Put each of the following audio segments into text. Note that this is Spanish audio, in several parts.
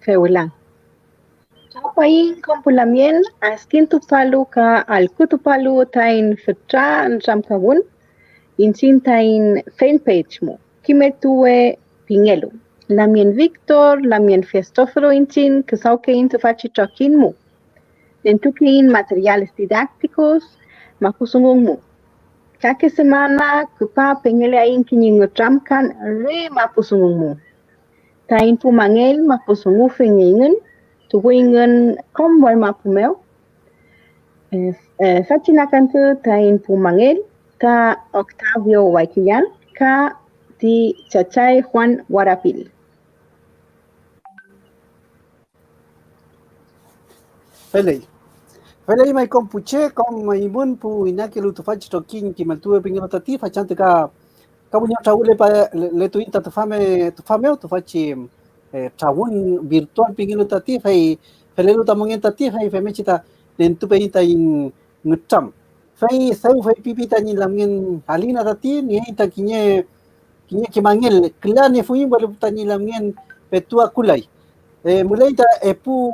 feulang. Chapain kompulamien askin tupalu ka alku tupalu tain fitra ntramkawun inchin tain fanpage mo kimetue pingelu. Lamien Victor, lamien Festoforo inchin ksaukein tufachi chokin mo. Dentukin materiales didácticos makusungong mo. Cada semana kupa pengele ain kinyingotramkan re mapusungong mo. Tain pumangel mapusungu fengingen tuwingen komwal mapumeo. Sachinakantu tain pumangel ka Octavio Waikiyan ka di Chachay Juan Guarapil. Felei mai kompuche kom imun pu inaki lu tufachi tokin ki maltue pingero tati fachante ka kabunya chaule pa le tuinta tufameo tufachi chawun virtual pingero tati fai felelu tamongen tati fai femechita dentu peita in ngutam fai sau fai pipita ni lamien alina tati ni ita kinye kimangel klane fuin baru tani lamien petua kulai mulai ta epu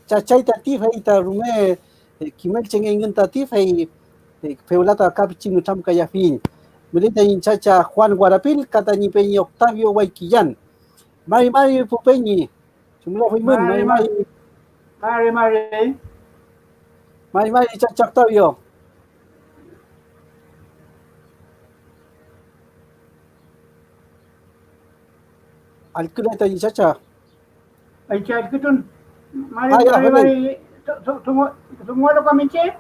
cacai tati fai ta rume kimel cengengin tati fai feulata kapichin utam kaya fin mulai ta chacha Juan Guarapil kata ni peñi Octavio Waikiyan mari pu peñi semula fai mun mari chacha Octavio alkula ta chacha ay chat kitun mari tunggu lo kami cek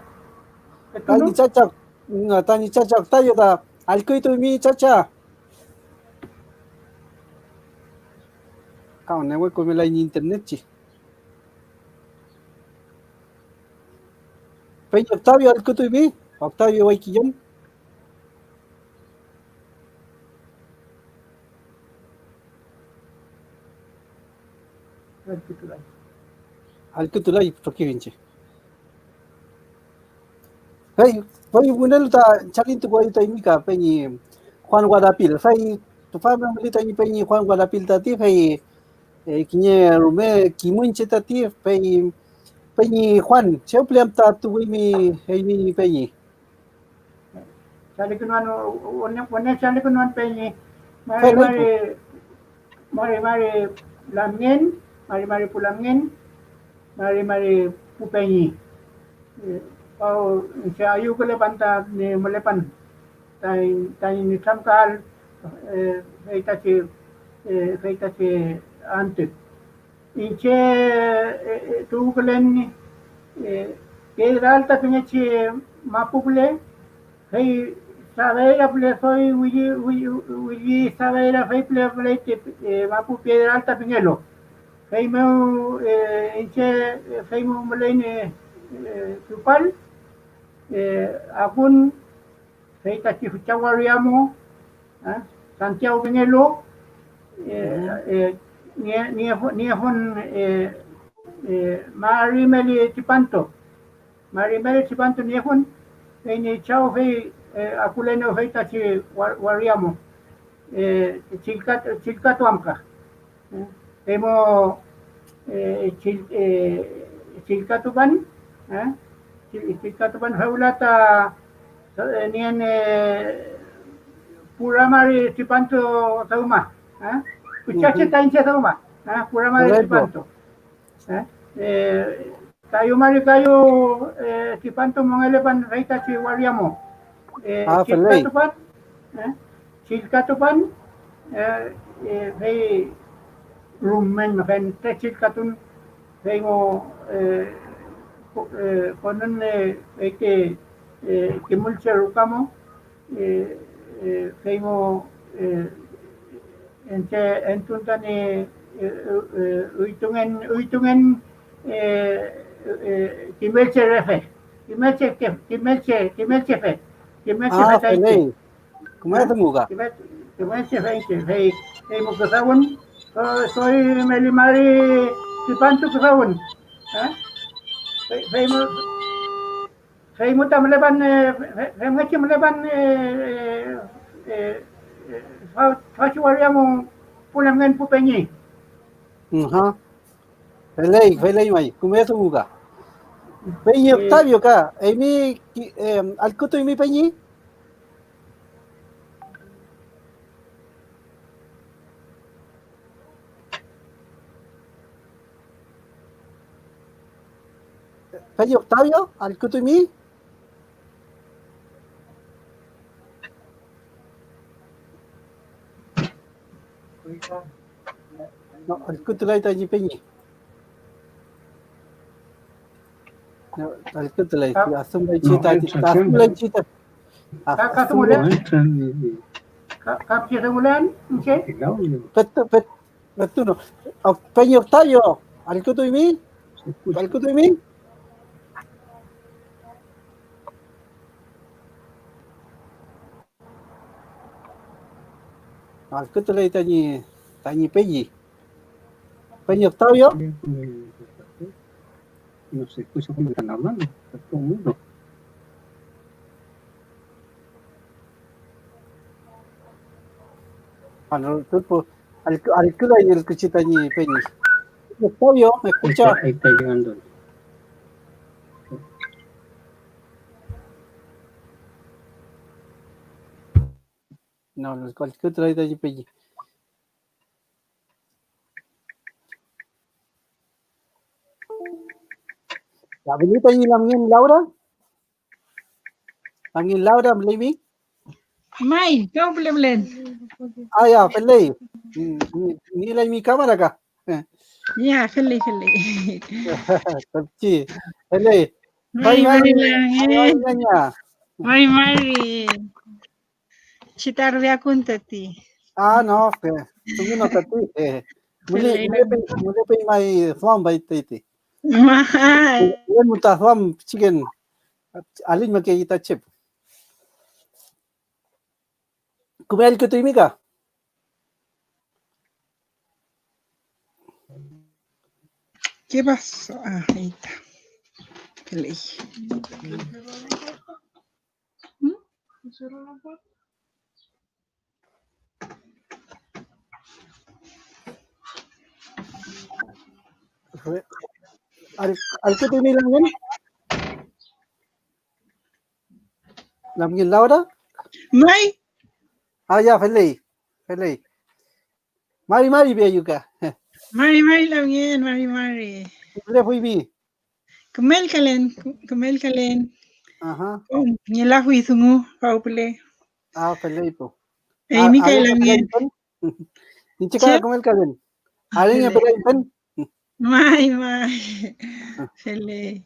tani chacha Octavio ta alkuito mi chacha kau ne ko me la internet chi peñi Octavio alkuito mi Octavio Waikiyan alkutulai prokivinche hey bunel ta chalin tu goi ta imika peñi Juan Guarapil fai tu fa me milita ni peñi Juan Guarapil tati fai kinye rume kimunche tati fai peñi Juan cheuplem ta tu mi heini peñi chali kunan one chali kunan peñi mari lamien mari pulamien mari pupeñi pau se ayu ke levanta ni melepan tai ni tramkal feita che ante inche tu kelen piedra alta pinche mapuple hey sabera ple soy uyi sabera fei ple que mapu piedra alta pinelo fei meu inche fei mu melene tupal akun fei ta chi chawariamo Santiago pinelo ni hon Marimeli Chipanto ni hon fei ni chao fei akuleno fei ta chi wariamo chilkato amka temo chilkatuban feulata nien puramari Chipanto sauma kuchache tainche sauma puramari Chipanto kayu mari kayu Chipanto mongelepan fei ta chi wariamo chilkatupan fei rumen fen chilkatun fei mo konon que mulche rukamo fei mo entuntani uitungen kimelche refe kimelche fe taite kumaya tumuga kimelche fe fei mo kasawon soy melimari Chipanto kasawon fei mo tamleban fei mleban fachu wariamo pulangen pupeñi Felei mai, kumaya tumuga. Peñi Octavio ka, emi alkuto imi peñi. Peñi Octavio, alkuto imi. No, alkuto lai tañi peñi. No, alkuto lai, asum lai chita, asum lai chita. Kasumulan? Kapsimulan? Betul no. Peñi Octavio, alkuto imi. Alkuto imi. Alkuto lai tañi peñi. Peñi Octavio. No se escucha como están hablando, está todo el mundo. Bueno, alkuto y el cuchita tañi peñi. Octavio, ¿me escucha? Ahí está llegando. No, alkuto lai tañi peñi. La benita y la mien Laura. La mien Laura, maybe. Mai, kau boleh. Ah, ya, pelei. Ni la mi cámara acá. Ya, feli. Sí, pelei. Mari Bye. mari. Citar dia kun tati. Ah, no, tunggu no tati. Mule pe mai swam bai titi. Mahal. Wen muta swam chicken. Alin make kita chip. Kumel ko timika. ¿Qué pasó? Ah, ahí está. Feli. Al que timi lang Laura? Mai. Ah, ya, pelei. Mari be yuka. Mari lang mari. Le fui bi. Kemel kalen. Aha. Nyela hui sungu kau pele. Ah, pelei po. Mi kay lang yan. Ni chika kumel kalen. Alin ya pelei pen. Mai. Feli.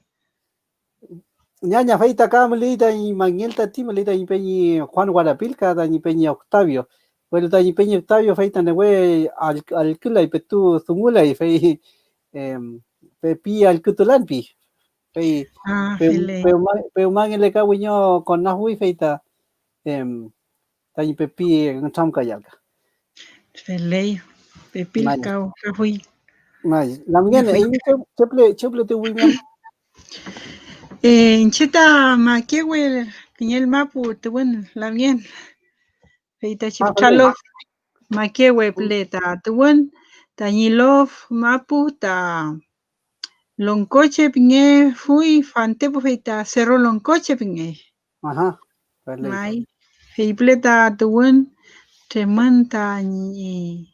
Ñaña feita acá melita y mañelta ti melita y peñi Juan Guarapilca da ni peñi Octavio. Bueno, da ni peñi Octavio feita ne we al kula y petu zungula y fei pe pi al kutulanpi. Fei pe man le ka wiño con na hui feita da ni pepi en tam kayalka. Feli. Pepil kau hui. Mai, la mien e mi cheple te wiñam. Chita makewe kinyel mapu tuwen lamien. Feita chipchalof makewe pleta tuwen tañilof mapu ta loncoche pinge fui fante po feita cerro loncoche pinge. Ajá. Mai fei pleta tuwen temen ta ni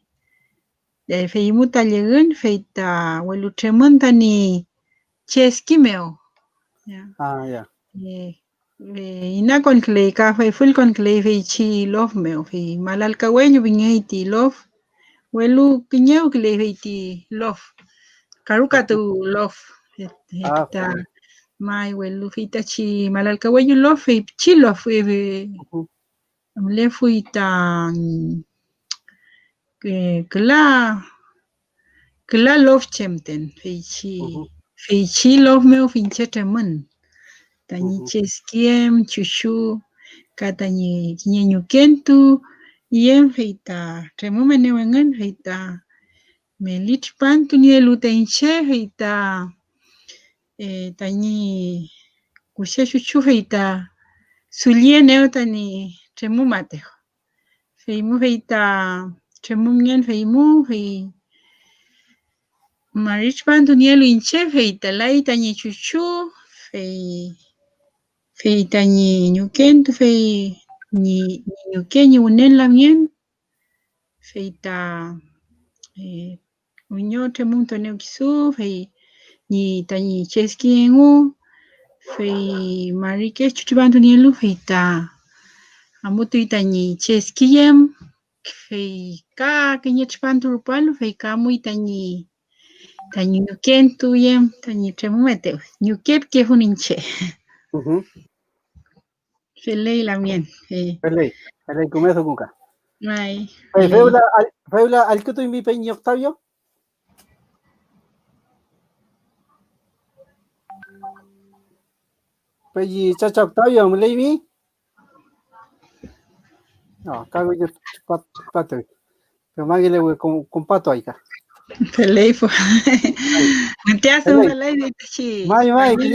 fei muta llegun feita welu temen ta ni cheskimeo. Ah, ya. Ina con clay ka fai full con clay fai chi love meo fai malal ka wenyo bingai ti love welu kinyau clay fai ti love karuka tu love ta mai welu fai ta chi malal ka wenyo love fai chi love fai le fui ta kla love chemten fai chi love meo finche temen Tañi cheskiem, chushu, katañi ñeñukentu, yen feita, remomene wengen feita, melich pantu ni elutenche feita, tañi kushe chuchu feita, sulieneo tani remumate. Feimu feita, remumien feimu, Marich bantu nielu inche fei talai tani chuchu fei tani ñukentu fei ni ñuken unen lamien fei ta unyo temunto neu kisu fei ni tani cheskiengu fei marike chuchu bantu nielu fei ta amutu itani cheskiem fei ka kinyech bantu rupalu fei ka muy tani ñuken tuyem tani tremumete ñukep que huninche felei lamien Pelei comezo cuca. Ay, Feula al que tu mi peñi Octavio. Peñi chacha Octavio, me leí mi. No, cago yo pato. Pero más que le voy con pato ahí. felei fue. No te hace un felei de chi. Mai, que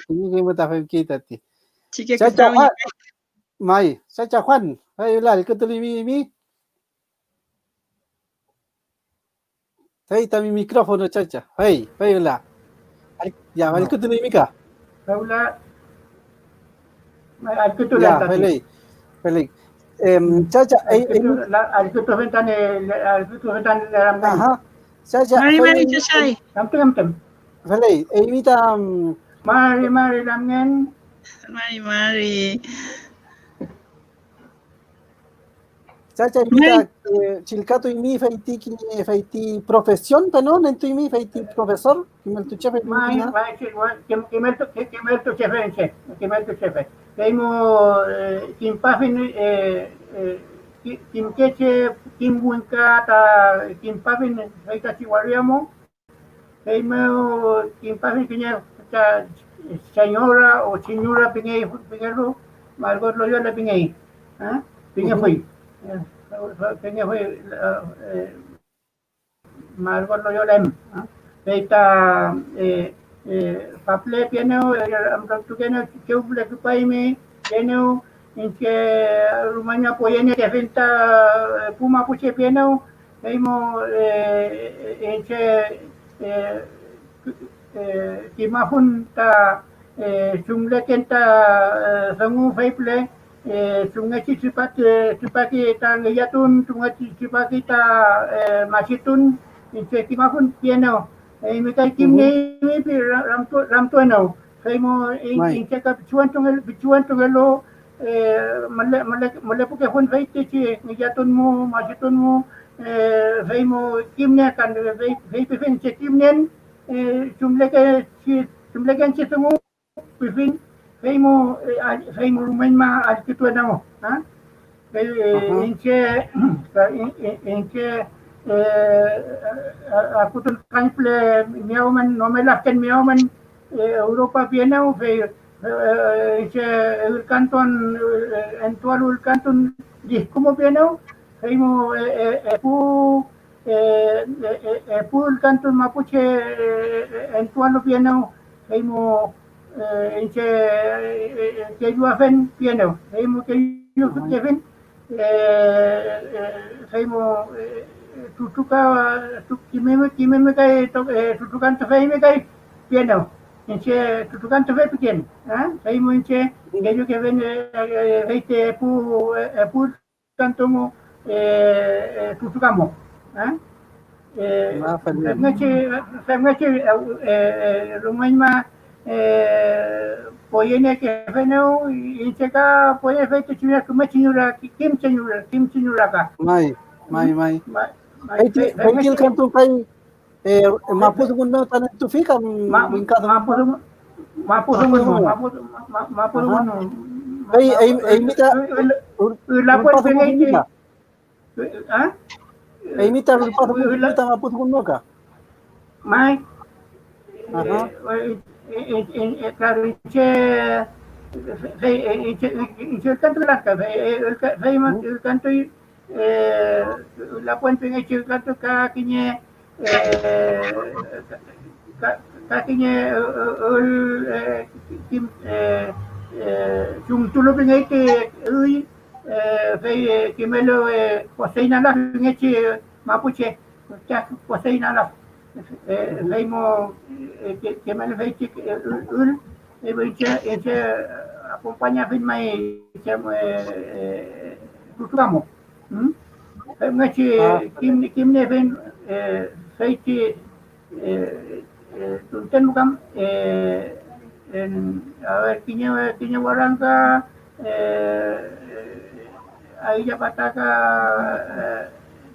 llegue me ta fe quítate. Chique que Chacha estaba Juan. Mai, chacha Juan. Feula al que tu mi. Ahí está mi micrófono, chacha. Hey, feula. Ya, al que tu mi ka. Feula. Al que tu ya, felei. Chacha, al que tu ventan ajá. Chacha, Mari chachai. Tam. Felei, imita Mari lamien. Mari. Chacha imita chilcato y mi feiti profesión, pero no tu mi feiti profesor, que me tu chefe. Mai, que me tu chefe. Teimo kimpafin kimkeche kimbuinka ta kimpafin feita chihuariamo. Teimo kimpafin kinya señora o señora pingero, Margot Loyola pingei. Pinge fui. Margot Loyola. Feita paple piano amroktukeno keuble kupaimi piano inke Rumania poyene que venta puma puche piano heimo inke kimahun ta sumlekenta sangu feiple sungachi chipaki ta ngayatun sungachi chipaki ta masitun inke kimahun piano Mikai kimne ramtueno. Kaimo incheka bichuan tungelo male puke hun veite chi ngiyatun mo masitun mo veimo kimne kan veipe fin che kimnen chumleke chi tungu pifin veimo rumenma alkituenamo ha inche akutun kanple miauman nomelahken miauman Europa pienau fe el canton entual canton discumo pienau feimo el canton mapuche entual pienau feimo que yuafen pienau feimo que yuafen feimo kimeme kai tutukan tofei me kai piano inche tutukan tofei pequeno sai mo inche ngeyo que ven veite pu tanto tutukamo ngache rumaima poyene que veneu inche ka poye veite china kuma chinura kim chinura ka mai Hay canto kai maputo gundo tan tu fica maputo gundo ay mita la puede pegar ay mita maputo gundo ka mai claro el canto de la el canto la puente en el canto kakinya tulo pingai ke kimelo poseina la pingai mapuche poseina la veimo que me veinte ul e acompaña fin mai tutamo ngaci kim ne ven feiti tunten kam a ver kinya warangka ahí ya pataca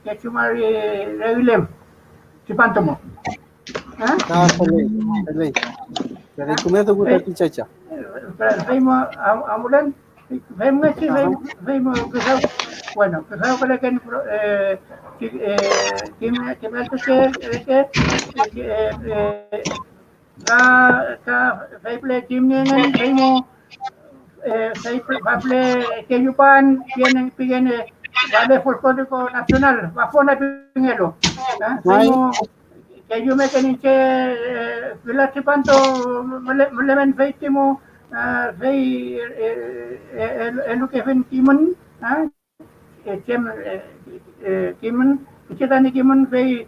que chumari revilem si pantomo Pelay. Pelay, kumento ko tayo chacha. veimos amulan veimos que veimos bueno que para que que me alto que ka veiple timnengan veimos veiple que yupan tienen vale folclórico nacional bafona pingelo veimos que yo me teninche vila chipanto melemen veitimo vei lo que ven timun chem kimun kita kimun vei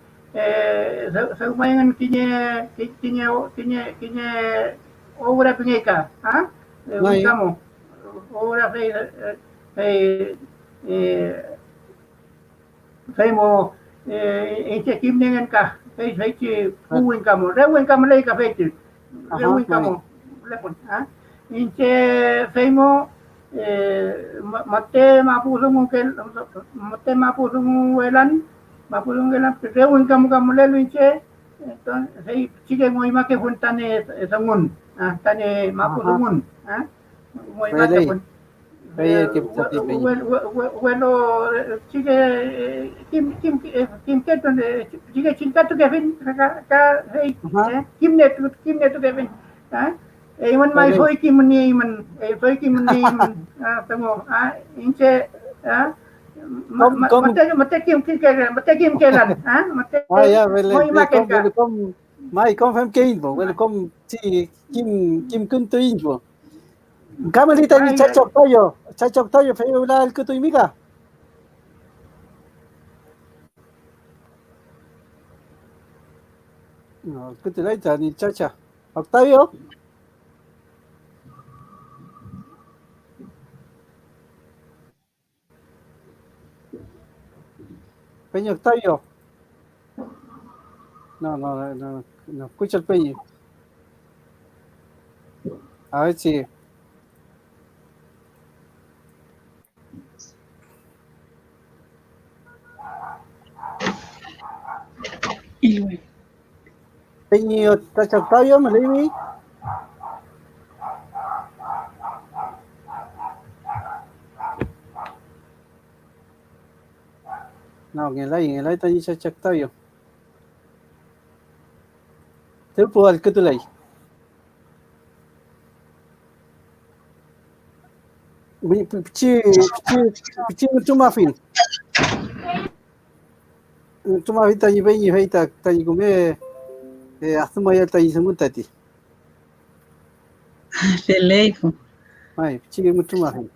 seumayangan kinya obra pingeka kamu obra vei mo inche kim dengan ka vei kuwin kamu rewin kamu lagi ka vei rewin kamu lepon inche vei mo mate mapusung welan rewin kamu lelu inche entonces vei chike mo ima ke juntane sangun tane mapusungun mo ima ke pun bueno chike kim keton chike chinkatu ke fin ka vei kim ne tu ke fin iman mai soi kim ni iman tamo inche mate kim kelan mate ya mo ima ke ka mai kom fem kein bo welcome si kim kun to inbo kamalita ni chachok toyo fe ula el kuto imiga no kuto laita ni chacha Octavio Peña Octavio. No, escucha el Peña. A ver si. Peña Octavio, ¿me leí? No, en el aire está dicho Octavio. Te puedo dar que tú leí. Pichi tumafin. Tumafin tani Peña feita tani come asuma ya tani semutati. Teléfono. Ay, pichi tumafin.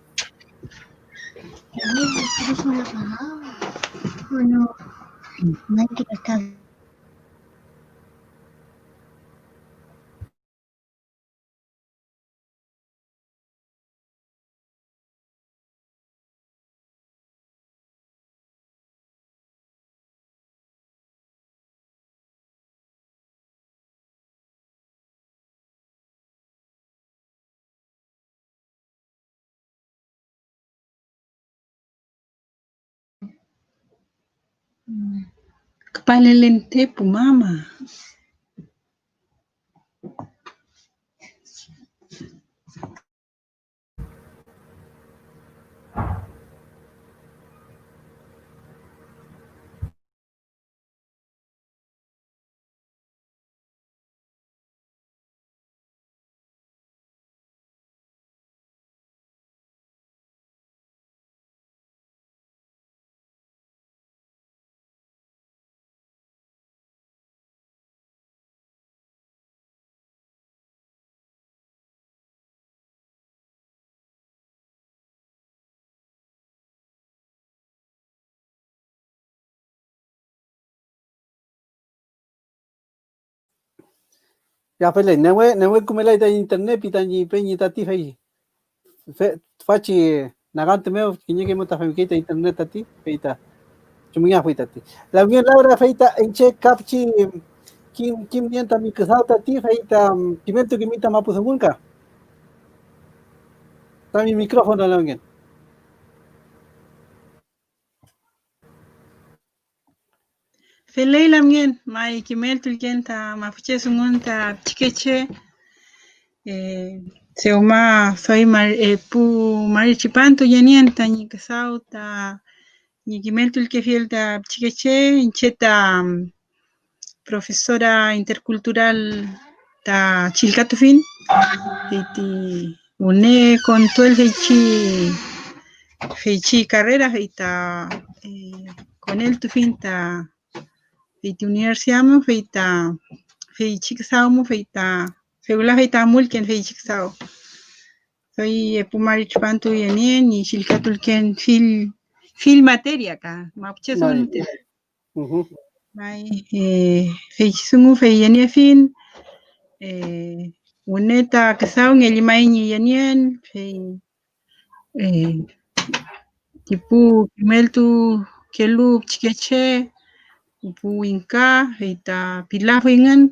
Bueno, no hay que estar Kapalelente po mama. Ya pele newe kumela ita internet pita ni peñi tati fei. Fachi nagante meo kinye que mota fei kita internet tati feita. Chumuya fei tati. La bien Laura feita en che capchi kim nienta mi casao tati feita kimento kimita mapuzungunka. Ta mi micrófono la bien. Felay lamien mai kimel tulken ta mapuche sungun ta tikeche seuma soy pu marichipanto yanien ta ni kasau ta ni kimel tulke fiel ta tikeche incheta profesora intercultural ta chilcatufin iti une con todo el feichi carrera feita con el tufin ta feiti universidad mo feita feichi kasau mo feita feula feita mulken feichi kasau soy pumari chupantu yanien ni chilcatulken fil materia ka mapche son mai feichi sungu fei yanie fin uneta kasau ngelimai ni yanien fei tipu kimeltu kelu chikeche upu inka feita pilafu ingan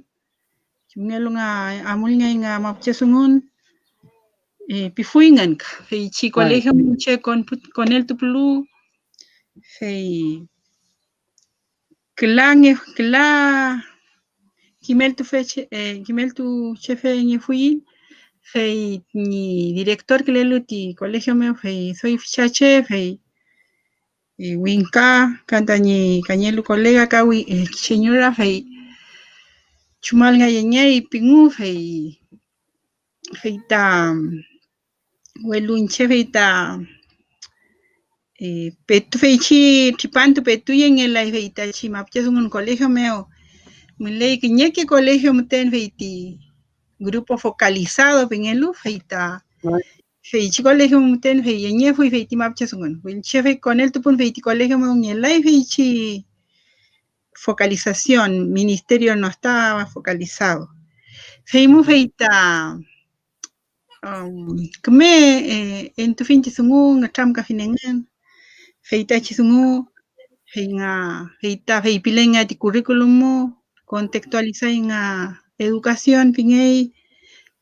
chungelunga amulnya inga mapche sungun pifuingan ka feichi colegio muche con el tuplu fei kla kimeltu chefe ni fui fei ni director kleluti colegio meu fei soy fichache fei winka kanta ni kañelu colega ka señora fei chumal nga yeñei pingu fei feita welunche feita petu feichi tripantu petu en el feita chimapche un colegio meu mulei que colegio muten feiti grupo focalizado pingelu feita feichi colegio muten fei yeñe fui feiti mapche sungun winche fei con el tupun feiti colegio meu en el feichi focalización ministerio no estaba focalizado feimu feita keme en tu fin chisungu ngatram ka finengan feita chisungu feita fei pilenga ti curriculum mo contextualizar nga educación pingei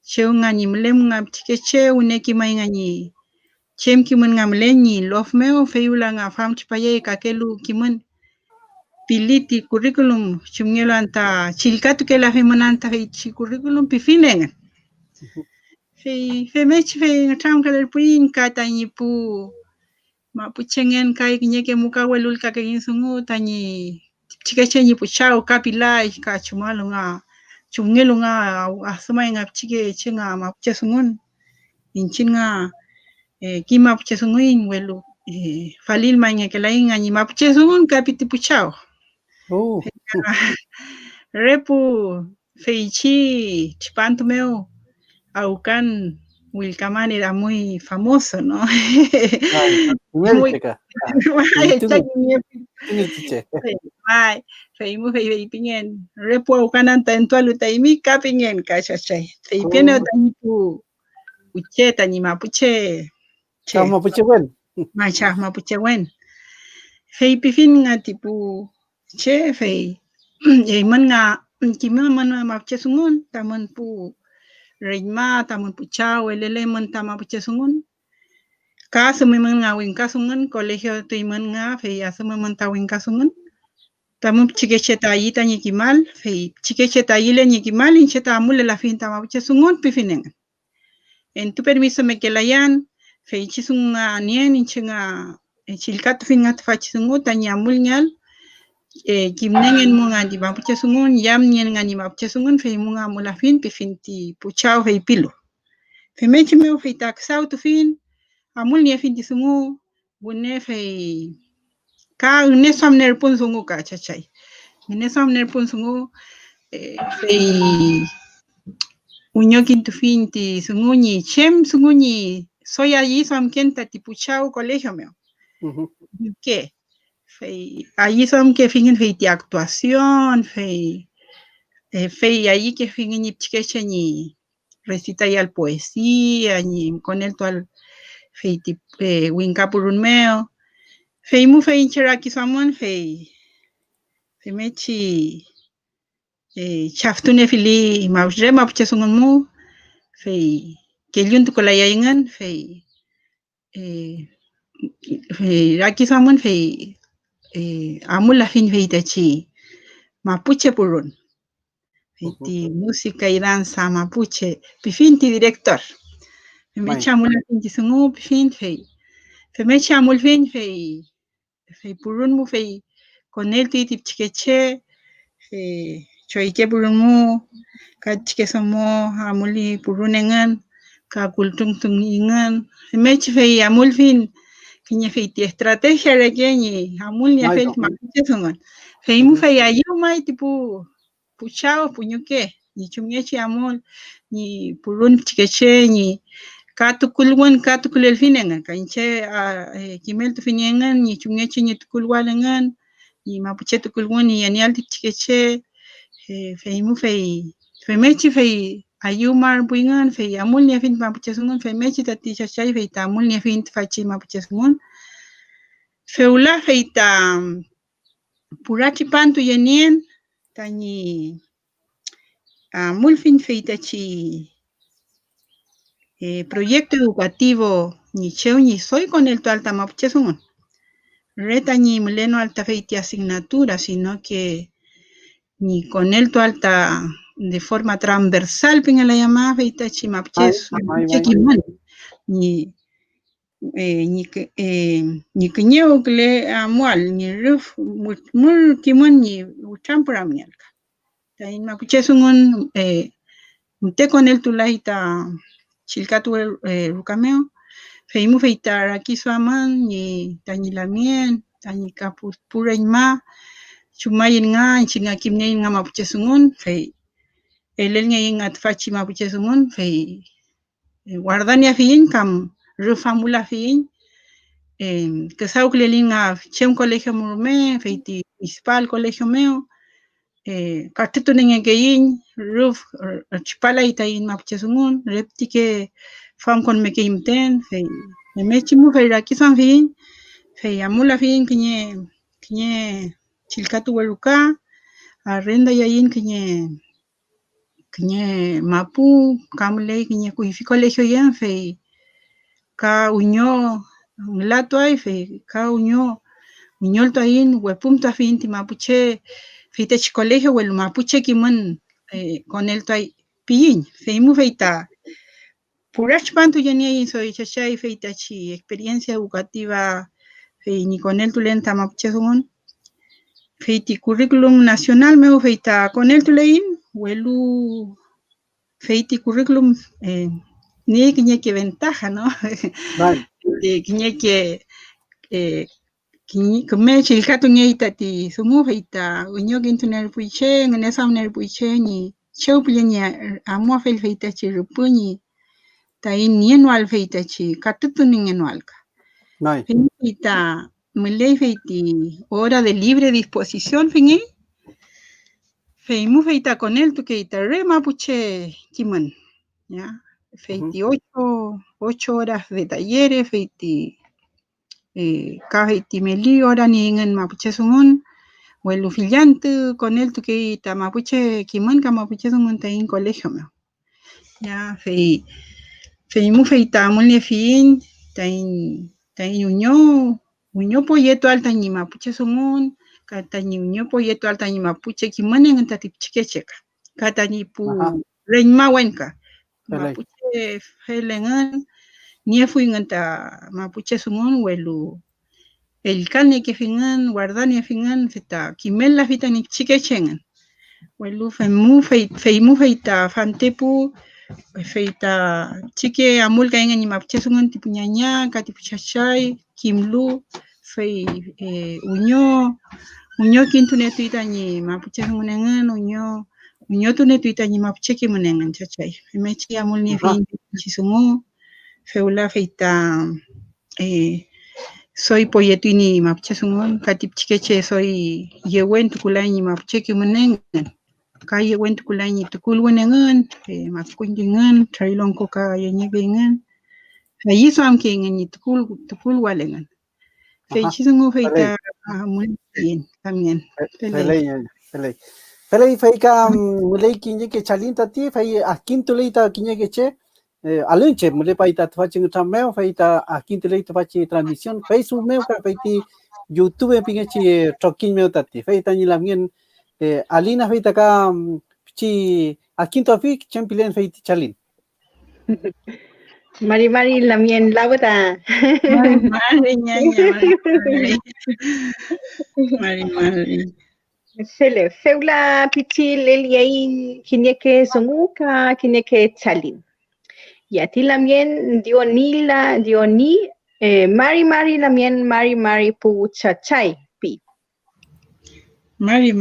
cheunga ni mlemnga tikeche uneki mainga ni chem kimun nga mleni lof meu feula nga fam chipaye kakelu kimun piliti curriculum chumngelo anta chilkatu ke la femonanta fei curriculum pifinenga fe mech fe ngatram kaler puin kata ni pu mapuchengen kai kinyeke muka welul ka kin sungu tani chikeche ni puchao kapilai ka chumalu nga chungelu nga asuma nga chike chenga mapuche sungun inchin nga kima puche sunguin welu falil manye ke lainga ni mapuche sungun kapiti puchao repu feichi chipantu meu aucan Wilcaman era muy famoso, ¿no? Feimos fei pingen repu aucanan tantualu taimi kapingen kachachay. Fei piene tanipu uche tani mapuche. Mapuche wen. Macha mapuche wen. Fei pifin nga tipu che fei man nga kimon man mapuche sungun taman pu Reima tamun puchao elele man tama puche sungun kasu memang ngawin kasungun colegio tuiman nga fei asume man tawin kasungun tamun chikeche tayi tani kimal fei chikeche tayi le ni kimal incheta amule la fin tama puche sungun pifinen en tu permiso me kelayan fei chisunga nien inchinga chilkat fingat fachi sungu tani amul nyal kimnengen munga di mapuche sungun yam nyen nga ni mapuche sungun fei munga mula fin pifinti puchao fei pilo fei mechi meu fei taksau tu fin amul nye fin ti sungu bune fei ka une somner pun sungu ka chachay une somner pun sungu fei unyokin tu fin ti sungu ni chem sungu ni soy allí som kenta ti puchao colegio meu ¿qué? Fei, allí son que fingen fei ti actuación, fei Fei ahí que fin ni pcheche ni recita ya poesía ni con el tual fei tip winka purun meo. Fei mu fei cheraki samon fei mechi chaftune fili mausre mapche sungun mu fei kelyun tukolaya ingan fei raki samon fei amula fin fei tachi mapuche purun. Fei música y danza mapuche pifinti director. Me chamula fin sungu pifin fei. Me chamul fin fei purun mu fei con el titip chikeche choike purun mu ka chike somo amuli purun engan ka kultung tung ingan me fei amul fin kinya fei ti estrategia requeñi amul ni fei mapuche songan fei mu fei ayu mai tipo puchao puñuke ni chumyechi amul ni purun chikeche ni katukul el finengan kanche kimel tu finengan ni chumyechi ni tukul walengan ni mapuche tukul ni anial chikeche fei mu fei mechi fei ayumar buingan fei amul ni fin mapuche sungun fei mechi tati chachay fei ta amul ni fin fachi mapuche sungun feula fei ta purachi pantu yenien tani amul fin fei tachi proyecto educativo ni cheu ni soy con el tu alta mapuche sungun reta ni muleno alta feiti asignatura sino que ni con el tu alta de forma transversal pinga la llamada feita chimapches ni kiñeu kle amual ni ruf mul kimon ni uchampura mialka tain mapuche sungun mute con el tu laita chilkatu rukameo feimu feita rakiso aman ni tani lamien tani kapus pura inma chumayin nga chinga kimne nga mapuche sungun fei elel nge ingat fachi mapuche sungun fei guardania fin kam rufamula fin que sau klelin nga chem colegio murume feiti municipal colegio meo kartutu nenge kein ruf chipala itain mapuche sungun reptike fam con me keimten fei mechimu fei rakisan fin fei amula fin kiñe chilkatu weruka arrenda yayin kiñe mapu kamle kiñe kuifi colegio yan fei ka uño lato ay fei ka uño to ayin wepum ta fin ti mapuche fei te colegio wel mapuche kimon con el tai pin fei mu feita purach pantu yani soy chachay fei tachi experiencia educativa fei ni con el tu lenta mapuche sungun feiti curriculum nacional me feita con el tu lein welu feiti curriculum ni kiñe que ventaja no kiñe que me chilkatu ñeita ti sumu feita uño kintuner puiche ngenesa uner puiche ni cheuple ni amo feita chi rupuñi tai ni anual feita chi katutu ni anual ka feita me feiti hora de libre disposición fingi feimu feita con él tu que re mapuche kiman ya feiti 8 horas de talleres feiti ka feiti meli hora ni en mapuche sungun welu fillante con él tu que ta mapuche kiman ka mapuche sungun ta en colegio me ya feimu feita mul fin ta uño poyeto alta ni mapuche sungun kata ni uño poyeto alta ni mapuche kimane ngata tip chikecheka kata ni pu reñma wenka mapuche felengan ni fui ngata mapuche sungun welu el kane que fingan guardani fingan fita kimela fita ni chikechengan welu feimu feita fantepu feita chike amul ka ni mapuche sungun tipu ñaña ka tipu chachay kimlu fei uño kintu netuita ni mapuche munengan uño tu netuita ni mapuche ki munengan chachay mechi amul ni fin chisungu feula feita soy poyetini mapuche sungun katip chikeche soy yewen tukulay ni mapuche ki munengan kaya wen tukulay tukul wenengan makunjingan trailong ko kaya nyebengan ayi sam kengan tukul walengan fechisungo feita muy bien también Pelei feika mulei kinye ke chalinta ti fei akinto leita kinye ke che alunche mulei paita tfachi ngtameo feita akinto leita fachi transmisión Facebook meu ka feiti YouTube pinge chi trokin meu tati feita ni lamien alina feita ka chi akinto fi champion feiti chalin Mari lamien lauta. Mari ñaña Mari Sele, feula pichil eliai kineke songuka kineke chalin. Y a ti lamien dioni Mari lamien Mari pu chachay pi. Mari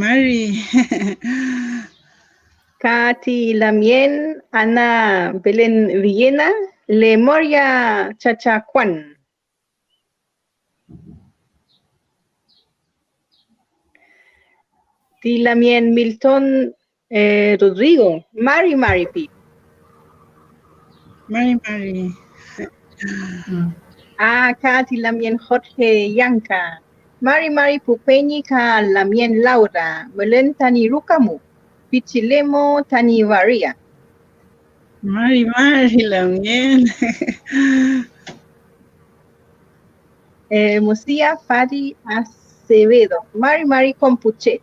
Kati lamien Ana Belén Villena le moria chachacuan. Ti lamien Milton Rodrigo Mari pi. Mari Kati lamien Jorge Yanka Mari pupeñi ka lamien Laura Melen tani rukamu Pichilemo tani varia. Mari lamien Musia Fadi Acevedo Mari Compuche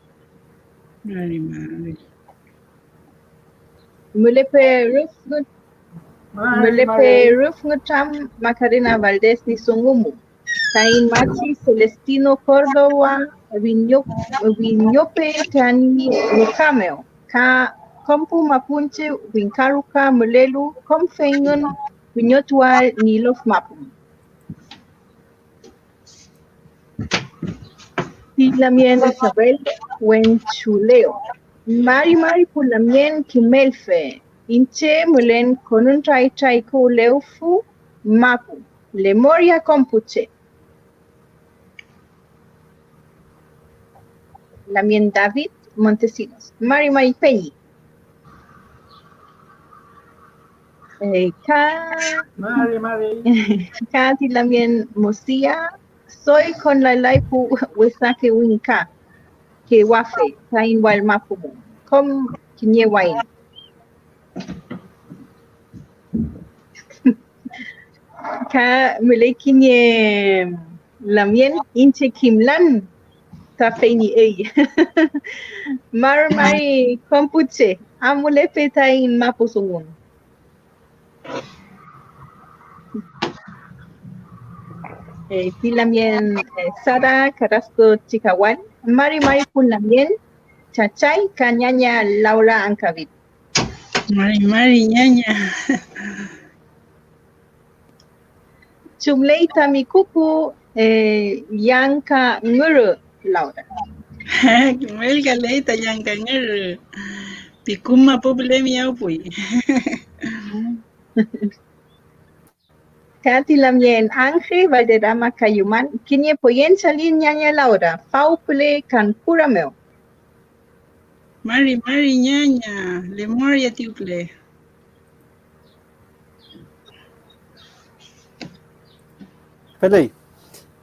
Mari Mulepe Ruf Ngutam Macarena Valdés ni Sungumu Tain Machi Celestino Córdoba Vinyope Tani Rukameo Ka Kompu Mapunche Winkaruka Mulelu Komfengun Vinyotual Nilof Mapum Lamien Isabel Wenchuleo Mari Pulamien Kimelfe Inche Mulen Konun Trai Ko Leufu Mapu Lemoria Compuche Lamien David Montesinos Mari Peñi Mari Kati Lamien Musia soy con la laipu wesake winka que wafe tain wal mapumu kom kinye wain ka mele kinye lamien inche kimlan ta feini ei Mari kompuche amule petain mapusungun Tilamien Sara Carrasco Chicahuan, Mari Pulamien, Chachay, Cañaña Laura Ancavit. Mari ñaña. Chumlei Tamikupu, Yanka Nguru Laura. Melga leita yanka nguru. Pikuma problemi au pui. Kati Lamien Ángel Valderrama Cayuman, Kinye Poyen Salin Ñaña Laura, Faupule Cancurameo. Mari ñaña, Lemoria tiuple. Pelei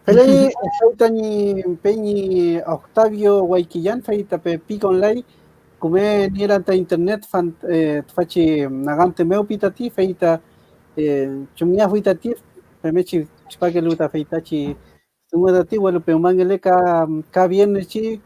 feitani peñi Octavio Guayquillán feita pe pico online come nieranta internet fan faci nagante meu pitati feita chumia feitati pemechi chipake luta feitachi sumudati walo pe mangele ka bien chi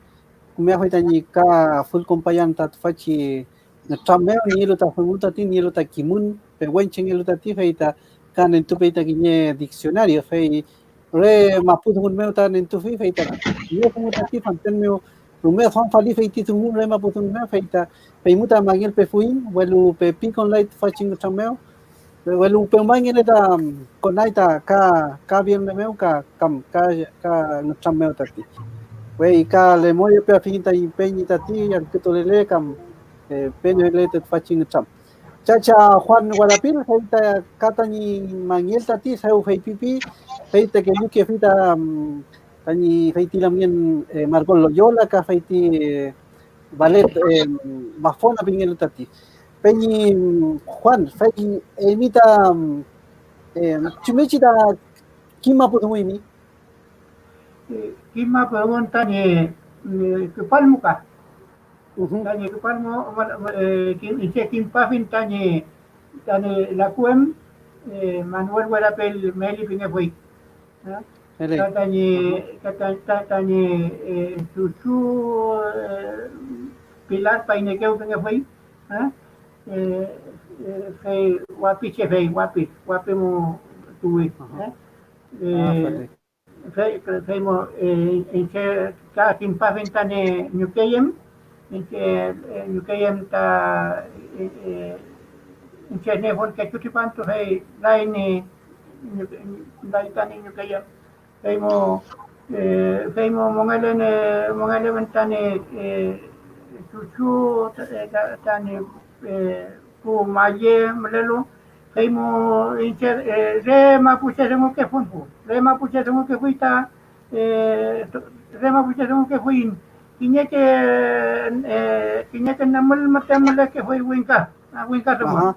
kumia feitani ka full compayan tat faci na trameo ni luta fumutati ni luta kimun pe wenchen luta ti feita kan en tu feita kiñe diccionario fei re maputungun meu tan en tu feita yo como tati fanten meu rumeo fan fali feiti tungun re maputungun meu feita peimuta mangel pe fuin welu pe pinkon light faching tameu welu pe mangel ta konaita ka bien meu ka no tameu tati we ka le moye pe finita y peñi tati al que tolele kam peño le te faching tam Chacha Juan Guadapil, feita katani mangel tati sau fei pipi, feita que yuke feita tani feiti lamien Marcos Loyola ka feiti Ballet, Bafona Piñelo Tati. Peñi Juan, Feñi, Emita, Chimechita, Kima Putumimi. Kima pregunta ni kepalmuka. Tanya kepalmu, kim pafin tanya lakuem Manuel Guarapel Meli Pingefui. Tanya susu Pilar Painekeu Pingefui. Fei wapi che wapi mu tuwi. Fei mo inche ka kim pafin tanya nyukeyem. Inche ta inche ne vol ke kutipanto fei laini tani nyukeyem. Fei mo mongale tani susu tani pu maye melelo. Fei mo inche re mapuche sengo ke funfu. Re mapuche sengo ke fuita re mapuche sengo ke fuin. Kinya ke namal matam ke foi winka semua.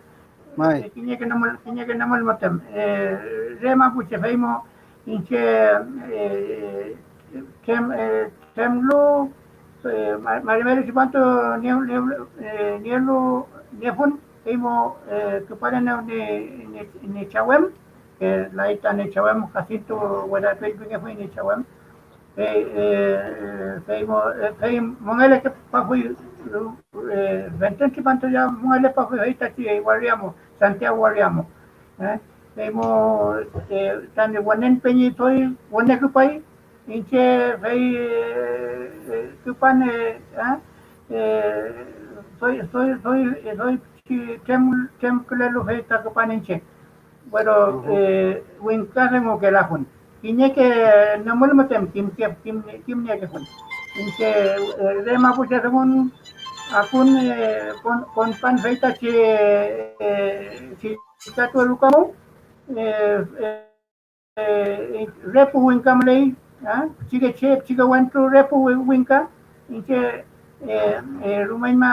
Mai. Kinya ke namal matam. Rema puche faimo inche temlo marimelo sipanto nielo nefun faimo kepala ne chawem laita ne chawem kasito wala pinga foi ne chawem. Fei mongele ke pahui venten ki panto ya mongele pahui hita ti wariamo Santiago wariamo fei mo tane wanen penyi toi wane kupai inche fei kupan soy tem kulelo fei ta kupan inche bueno winkasemo ke lafun Kinya ke namul matem kim ne ke pun. Inke rema pucha semun akun kon pan feita si katu lukamu repu winka mlei chiga wantu repu winka inke rumaima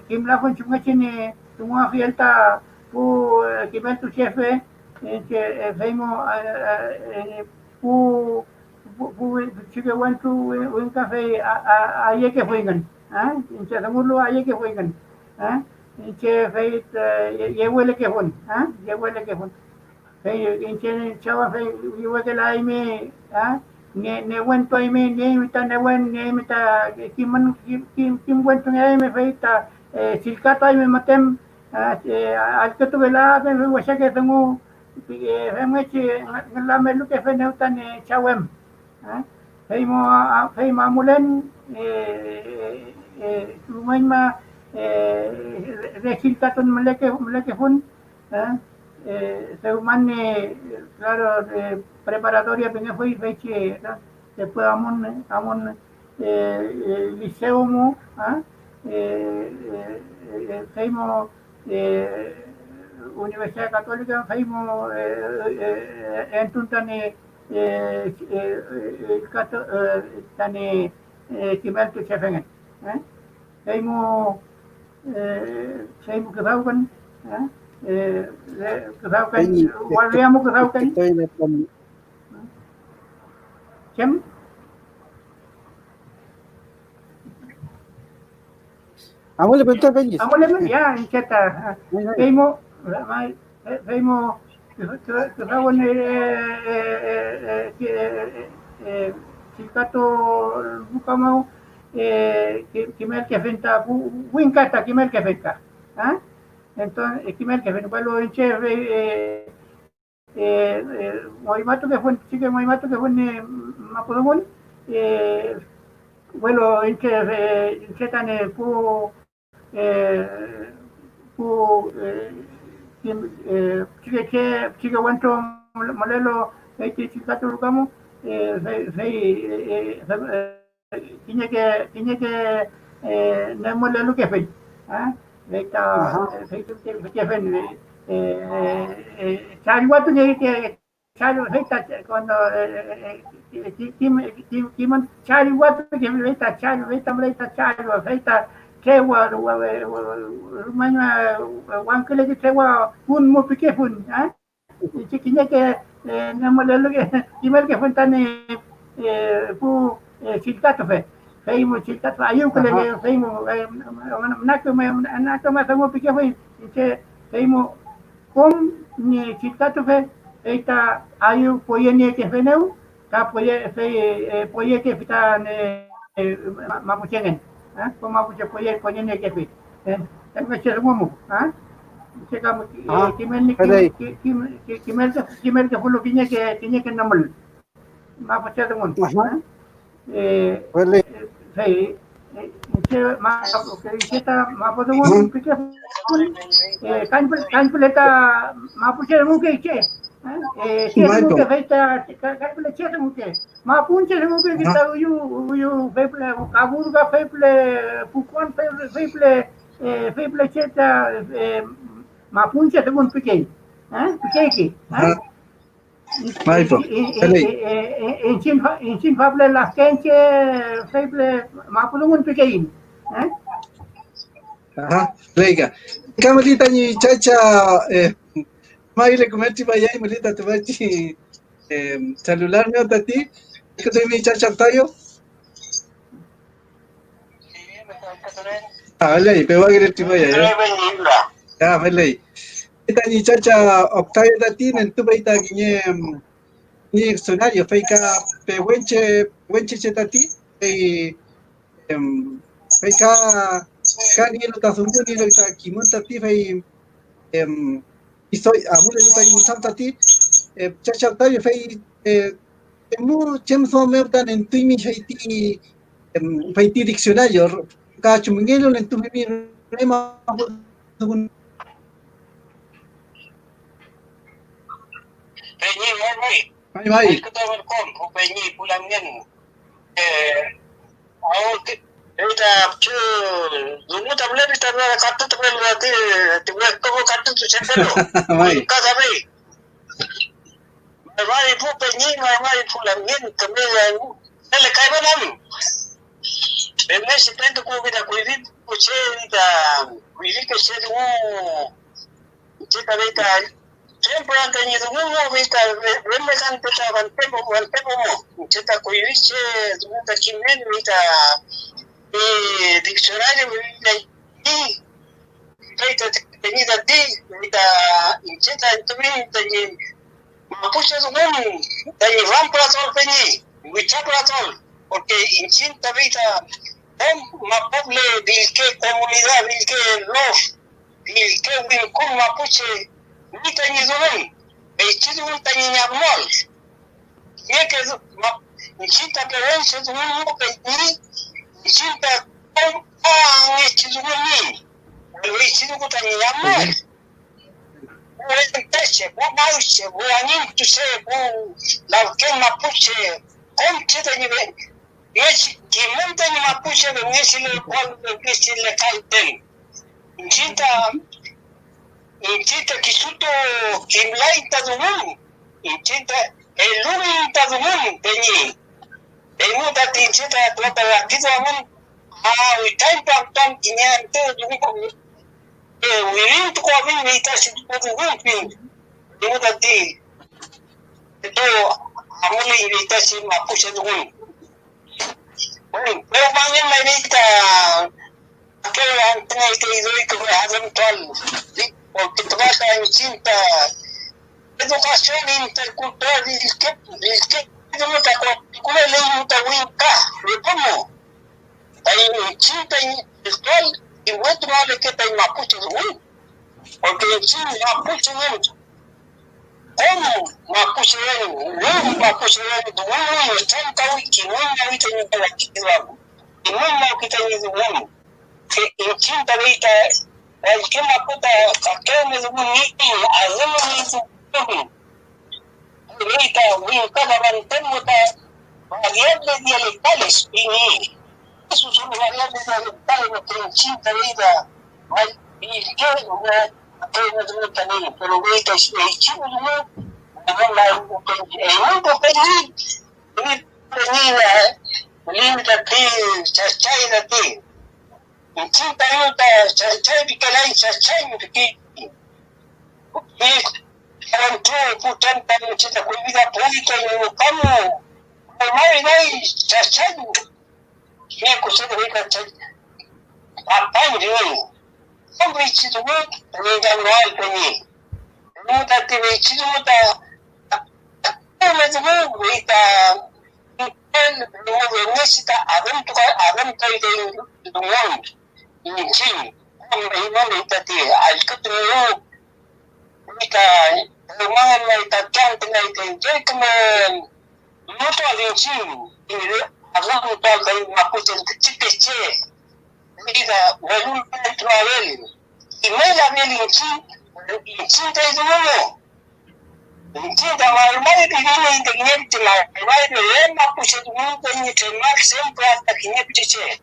kim lafun chunga chini tungwa fielta pu kibentu chefe inke feimo chica wantu un café aye que fuegan inche samulu aye que fuegan inche fei ye huele que fun ye huele que fun fei inche chava fei ye que la ime ne wantu ime ne mita ne wan ne mita kim wantu ne ime fei ta silkata ime matem al que tuve la fei washa que tengo Femechi la melu ke feneutan chawem. Fei mamulen lumain ma resultaton meleke fun. Seuman claro preparatoria pinge fui fechi después amon liceo mu feimo Universidad Católica faimo entuntani tani kimeltu chefengen faimo kesaukan kesaukan waliamu kesaukan chem Amole betul Peñi. Amole ya incheta faimo Feimo kesawan sikato bukamau kimel que fenta winkata kimel que fenta entonces kimel que fenta lo enche moimato que fue chique moimato que fue mapudumon bueno enche tan chica wanto modelo chica turcamo tiene que no modelo que fe que fe chari watu que Chalo, cuando Kimon Chali Wapi, que Veta Chalo, Veta Chalo, Veta Trewa, Rumania, Wankele de Trewa, un Mopikefun, Chiquiña que no me lo que, Kimel que Fontane, Pu Chilcatofe. Feimo Chilcato, ayun que le Feimo, Naco más amo Pikefun, Feimo, con ni Chilcatofe. Esta ayu poye que veneu ka poye que fita mapuchengen ko mapuche poye ne que fit me cher mumu se ka kimel que fulo kinya que namal mapuche de mun Vale. sei ma que kita mapuche mun pike kan peleta mapuche mu que que feita calcula cheta muke ma punche muke kita you feble kaburga feble pukon feble cheta ma punche segun pike pike Maipo. in chin feble la kenche feble ma pulungun pike Ajá, leiga. Kamalita ni chacha Maile comerci vaya y melita te vachi celular me otati que te mi chacha tayo vale pe va a vaya vale ita ni chacha octavio tati en tu baita ni escenario feika pe wenche chetati feika kani lo tazungu ni lo ta kimonta ti fei y soy amule lo tai muchanta ti chacha octavio fei mu chemso me tan en tu mi feiti feiti diccionario ka chumngelo en tu mi rema Mai. Ita chu dungu tablet ita na kartu tablet berarti tiba kau kartu tu cendelo. Kau sabi. Mai pu penyi mai pu langin kami yang ele kai banam. Benne sipendo ko kita kuivi puche ita kuivi ke sedu. Kita beta tempo antanya dungu beta benne kan beta ban tempo mo. Kita kuivi che dungu ta kimen beta diccionario y feita tenida ti da incheta entumi tani mapuche zugun tani ramplatol peni wichaplatol porque inchinta vita mapoble vilke comunidad vilke lof vilke wilkum mapuche ni tani zugun eichidu tani nyamol yeke inchinta perense zugun mo peni Cinta chizuguni, chizugu tani yamma. Uenteche, mauche, anim tu se, la que mapuche, cheta ni ve. Yes, que monta ni mapuche de nesile cual que se le calten. Cinta kisuto kimlaita dumun. Cinta elumi tadumun teni. Muda tinchita plata la tiza mun we time tam kinya te dugu ko we rin to ko bin we ta shi ko dugu pin muda ti to amule we ta shi ma pusha dugu pero bangen mai ni ta ke antena ite idoi ko hazam tol o que trabaja en cinta educación intercultural que no te acuerdas de un tawinka, ¿de cómo? Hay chinta virtual y otro vale que hay mapuche de un, porque en Chile mapuche de un, ¿cómo mapuche de un? No mapuche de un, no están tawiki, no ahorita ni para aquí de algo, y no ahorita ni de un, que en chinta ahorita, el que maputa, que me de un niño, hacemos ni de un, ahorita, cada mantemo variables dialectales y esos son variables dialectales que en Chita vida y que no también pero ahorita el chino no mundo feliz, linda ti, chachai da ti. Cinta yuta, chachai bikalai, chachai biki. Eran tu putan tan cinta kuida polita yo kamu. Mai nai chachai. Ni kusa da bika chachai. Apa ni? Sampai situ ni dan wal ni. Muda ti ni situ muda. Mesmo ita necessita adentro do mundo. Sim, não ita ti. Algo tu ita rumah ita cantik ita jadi kemana? Mutu alinci. Ini agak mutu agak makuci kecil. Ita belum terlalu. Email alinci. Cinta itu mana? Cinta mai begini dengan cinta mai dengan makuci itu mungkin cinta sempre ada kini bicara.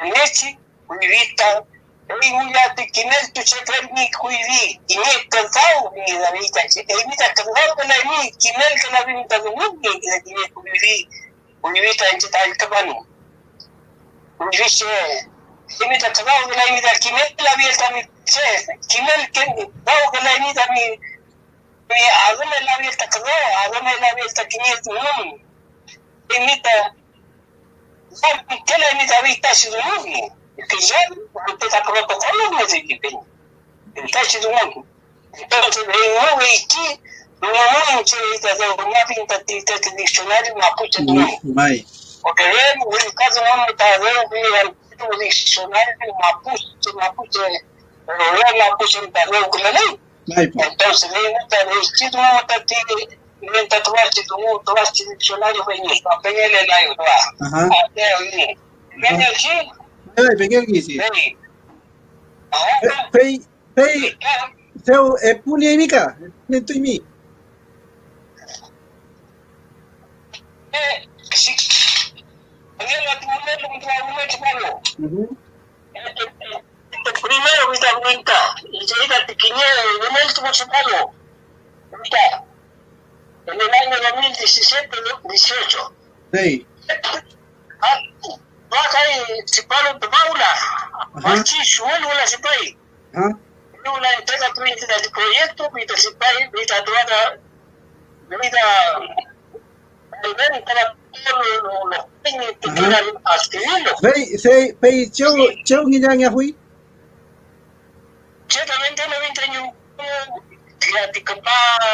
Neci kuivita, ini mulia tu kini tu cakap ni kuivi, ini kerjau ni dari itu. Ini tak kerjau kena ni kini kena minta dulu ni kini kuivita yang kita ikutkan. Kuivi ini tak kerjau kena ni dah kini lebih kami kini kerjau kena ni kami. Agama lain tak kerja, agama lain tak kini tu. Ini tak, kalau ini tak kita sudah ni, kerja kita tak perlu berkolom macam itu. Kita sudah ni. Kita sudah ni, ini orang cerita orang pintar cerita dictionary mampu cakap. Mai. Okay, kalau orang tahu itu dictionary mampu cakap, orang mampu cakap orang kelai. Entonces, si tú no estás mientras tú vas a diccionario venir, peguele el aire, va. Viene el sí. Pegué el sí. Pei, seu punya ini kah? Itu ini. Si, peguele a tu mujer, primero kita minta, cerita pequeña, no me estuvo chupando. Minta. En el año 2017-18. Sí. Vas ahí, si paro de Paula. Aquí, suelo la sipai. Una entrega tuya del proyecto, mita sipai, mita toda, mita, al menos para todos los pequeños que quieran adquirirlo. Pei, chau nginyang hui. Certamente no vintanya di kepala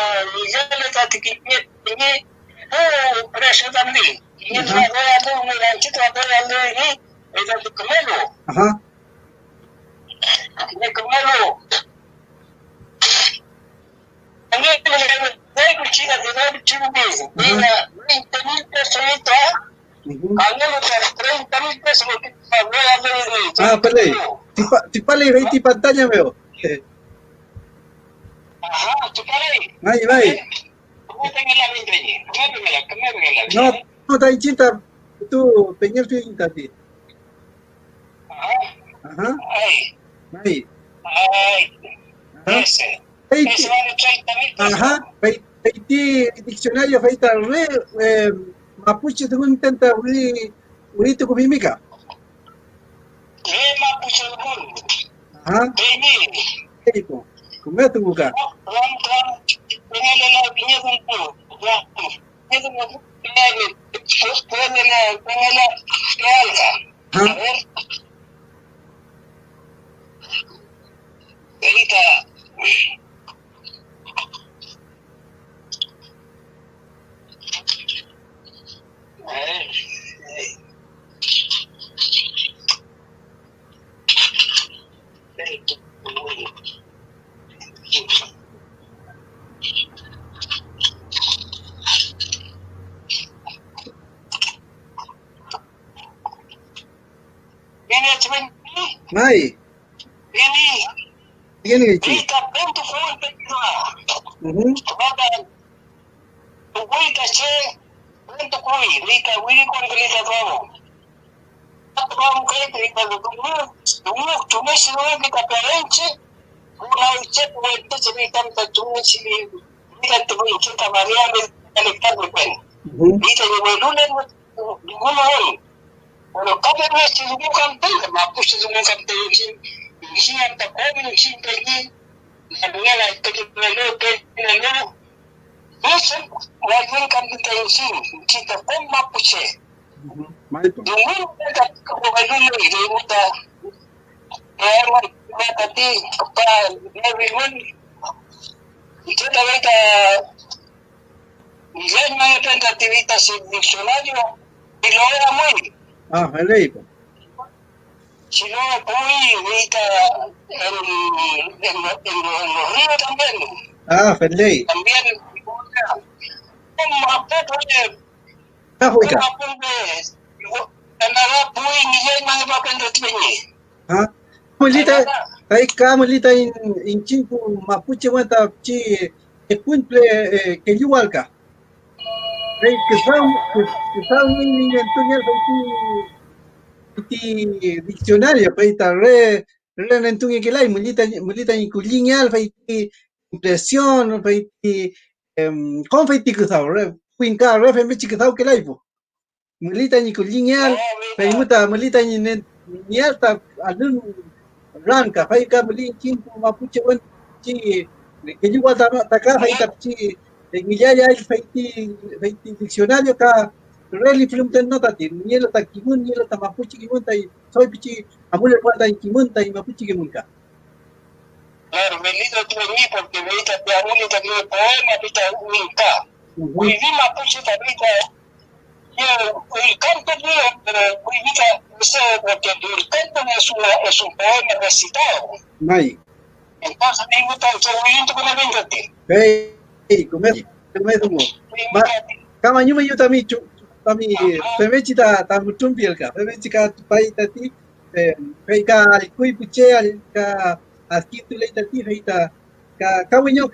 jalan tadi ini pressure tadi ini ada orang kita ada ini itu di kemana? Ini kemana? Ini saya kucing ada cuma beza. Ini personal kalau kita personal kita ada ini. Boleh. Tipa le rei pantalla veo. Mai. No, está cinta tu pengen tu tadi. Mai. Pei diccionario feita mapuche tu intenta uri tu kumimika. Mapuche Itu. Como tu buka? Mai. Ini gitu. Kita bentuk full Kita cek bentuk kui. Kita wiri kon kita tahu. Vamos kita tunggu cuma sih kita perenci. Mulai cek itu cerita tentang cuma sih mira te voy a echar variable al estar de cuenta. Dice que bueno, ninguno hoy. Bueno, cada vez que subió campeón, me puse de un campeón y si anda joven, y sin perder, la mañana que me lo eso, la bien cambita en sí, si te pongo más puche. Maito. De un como valor y de gusta, mata ti, para everyone, y toda vez y ya no hay tentativita sin diccionario, y lo era muy. Ah, falei. Si no, muy ahorita en los ríos también. Ah, falei. También, como a poco de, Ah, como huica. a poco de, nada, pues, ni ya no va a aprender a tener. Ah, mulita, kai ka mulita in chinku mapuche wanta chi punple que yualka. Kai que sabe ni entuñar ti diccionario paita re entuñe que lai mulita in kuliñal paiti impresión paiti con paiti que sabe re pinka re fe mechi que sabe que lai po. Mulita in kuliñal paimuta mulita in ni alta alun ranka faika mulin chinku mapuche wan chi que yo guata acá faita chi ya faiti diccionario ka really film ten nota ti nielo ta kimun nielo ta mapuche kimun tai soy pichi amule puerta en kimun tai mapuche kimun ka. Claro, me libro tú en mí porque me dice que abuelo te dio poema, ahorita un inca. Hoy vi mapuche ahorita, el canto mío, pero hoy vi porque el canto es un poema recitado. Mai. Entonces me gusta el movimiento con el vengate. Hey, come mo. Kama nyuma yo tami pemechi ta mutum pielka. Pemechi ka pai tati ka kui puche ka askitu le tati feita ka kawenyo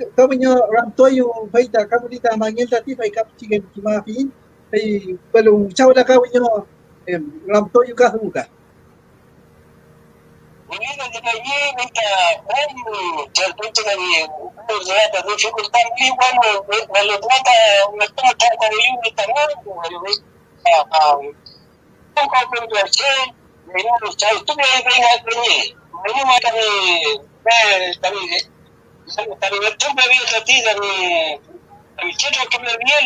ramtoyo feita kamulita mangel tati fei ka chigen kima fin fei pelu chaula kawenyo ramtoyo ka huka. Unida de allí, ahorita, el punto de la dificultad, bueno, me lo trata, me toma tanto de libro también, un comprendo el che, me dio los chavos, tú me ven a venir, me dio más también, tú me vio a ti, a mi chico que me vio,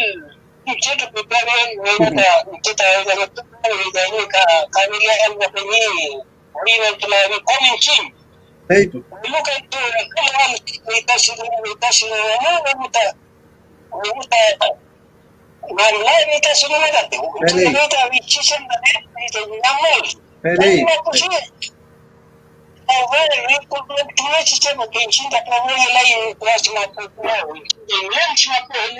un chico que me vio, me dio una teta de la tuya, y de ahí, Camila, me venía. Mira, tú la ves con un chin. Hey, tú. Nunca tú, me gusta, me está haciendo una gata. Me gusta, bichisa, me gusta, Hey. Tú no existes porque en China, pero no hay en el próximo cultural. En el último cultural, en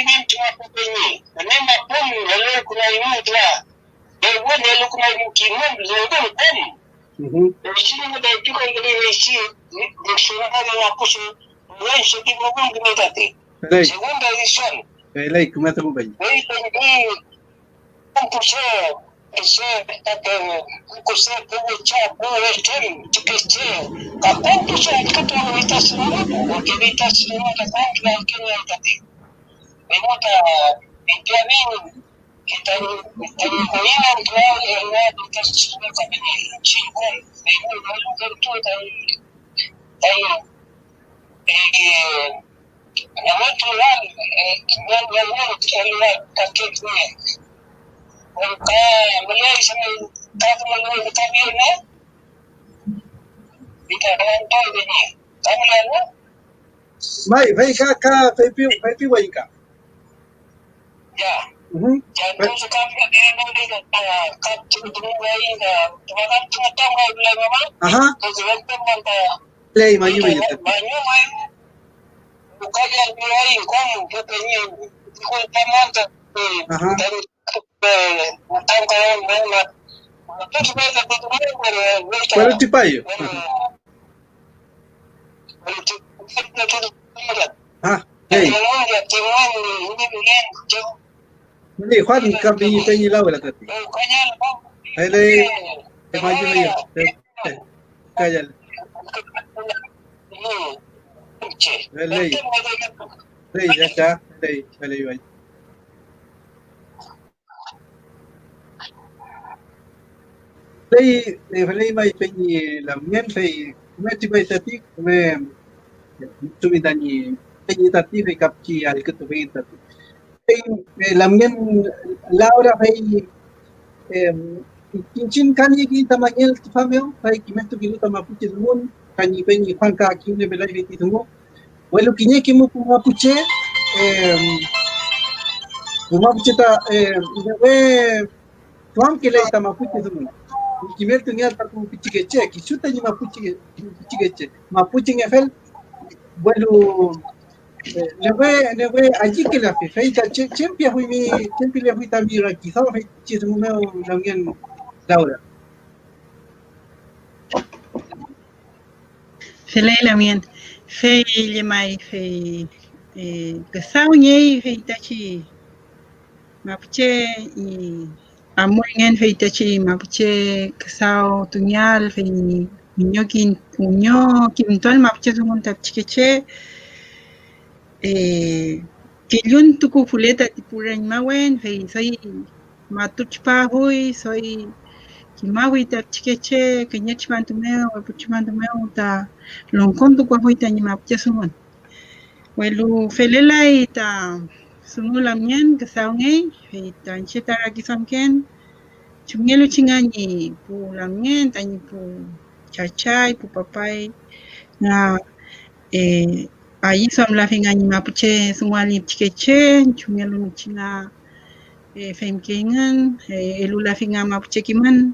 el Japón, el cultural, el bueno, el cultural, el chino de tu que le decía, diccionario de la cosa, no es el tipo de segunda edición. Lei, come te vuoi? Un curso, ese, un curso que voy a echar, voy a estar, que esté, capaz que sea que tú no estás en el porque estás en la contra, que no está ti. Me gusta, en que a mí, que está en el gobierno, en la educación, también en Chico, en la educación, ahí, en otro lado, que Mai, vai ka fai più vai ka. ya, entonces Ajá. Lei, ma io quello ti paio. Ah, lei. Lei, Juan cambi pegni la ora tati. Lei, ma io. Calla. Lei. Lei, ya está. Vale, vale. Vale, mai penyi lamien fei meti bai tati me tumi tani penyi tati fei kapki al ketu fei tati. Fei lamien Laura fei kinchin kani ki tamanyel tufameo fei kimetu kilu tamapuche tumun kani penyi fanka kiune belai fei tumu. Welu kinye kimu kumapuche kumapuche ta we tuam kile tamapuche tumun. Kimel tunya taku pichikeche kishuta ni mapuche pichikeche mapuche ngefel welu lewe allí que la fe feita chempia hui mi chempia le hui tamira quizá fe chismo meu lamien Laura Felay lamien. Fei lemai fei kasau nyei fei tachi mapuche y amuringen fei tachi mapuche kasau tunyal fei unyo kintual mapuche tumun tapchikeche Kelyun tuku fuleta tipuran mawen fei soy matuchpa hui soy kimahui tapchikeche kenyachpan tumeo apuchpan tumeo ta lonkon tukwa hui ta nyimapche sumun welu felelai ta sumulamien kasaungei fei ta nchitara kisamken chungelu chingani pu lamien tani pu chachay pu papay na ahí son la finga ni mapuche sumali chikeche chungelu chinga femkengan elula finga mapuche kiman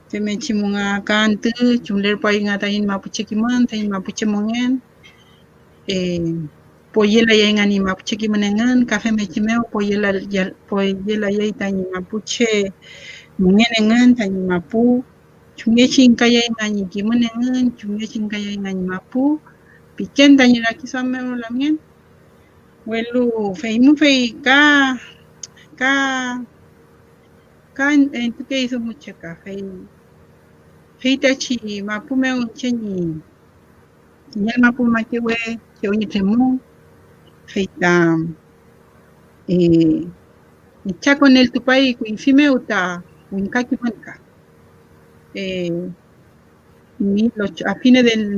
feme chimunga kantu chungler pai nga tain mapuche kiman tain mapuche mongen poyela yenga ni mapuche kimanengan kafe mechimeo poyela yai tain mapuche mongenengan tain mapu chunge chinka yenga ni kimanengan chunge chinka yenga ni mapu pichen tani laki samme lamien welu feimu fei ka en tu que hizo mucha café fei tachi mapu me uncheni nyel mapu makewe ke onye temu fei ta cha con el tupai ku infime uta unka kimanka a fines del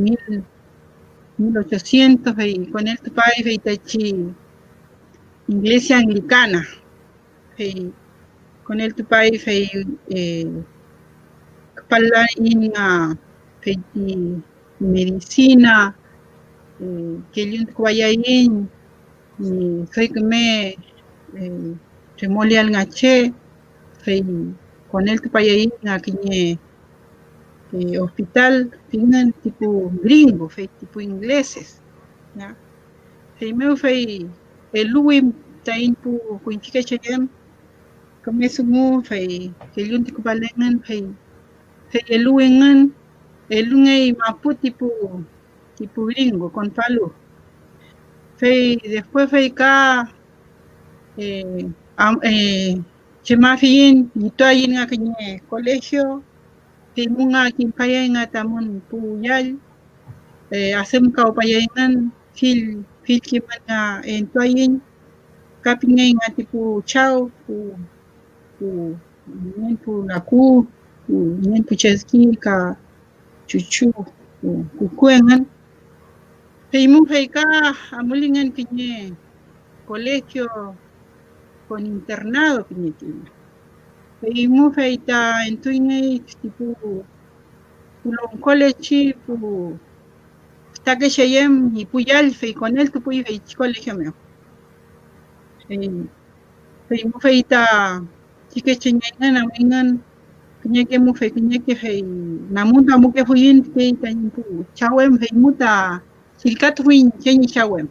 1800 con el tupai fei tachi iglesia anglicana fei con el tupai fei pala inga fei medicina que yun kwayain ni soy que remolial ngache fei con el tupai nga kinye hospital tienen tipo gringo fei tipo ingleses ya fei meu fei eluim tain pu kuinchike chem kami sumu fei kelyun tiku balengan fei eluengan elungei mapu tipo gringo con palu fei después fei ka chema fiin itoyin nga kanye colegio fei munga kimpaya nga tamun pu yal asem ka upayengan fil kiman nga entoyin kapingay nga tipo chao pu naku pu cheski ka chuchu kukuengan fei mu fei ka amulingan kinye colegio con internado kinye fei mu fei ta entuingay tipo pulong college pu take shayem y puyal fei con él tu puy fei colegio meo fei mu fei ta chike chenyengan amingan kinye ke mu fei kinye ke fei namun ta mu ke fuyin fei ta pu chawem fei mu ta silkat fuyin chenyi chawem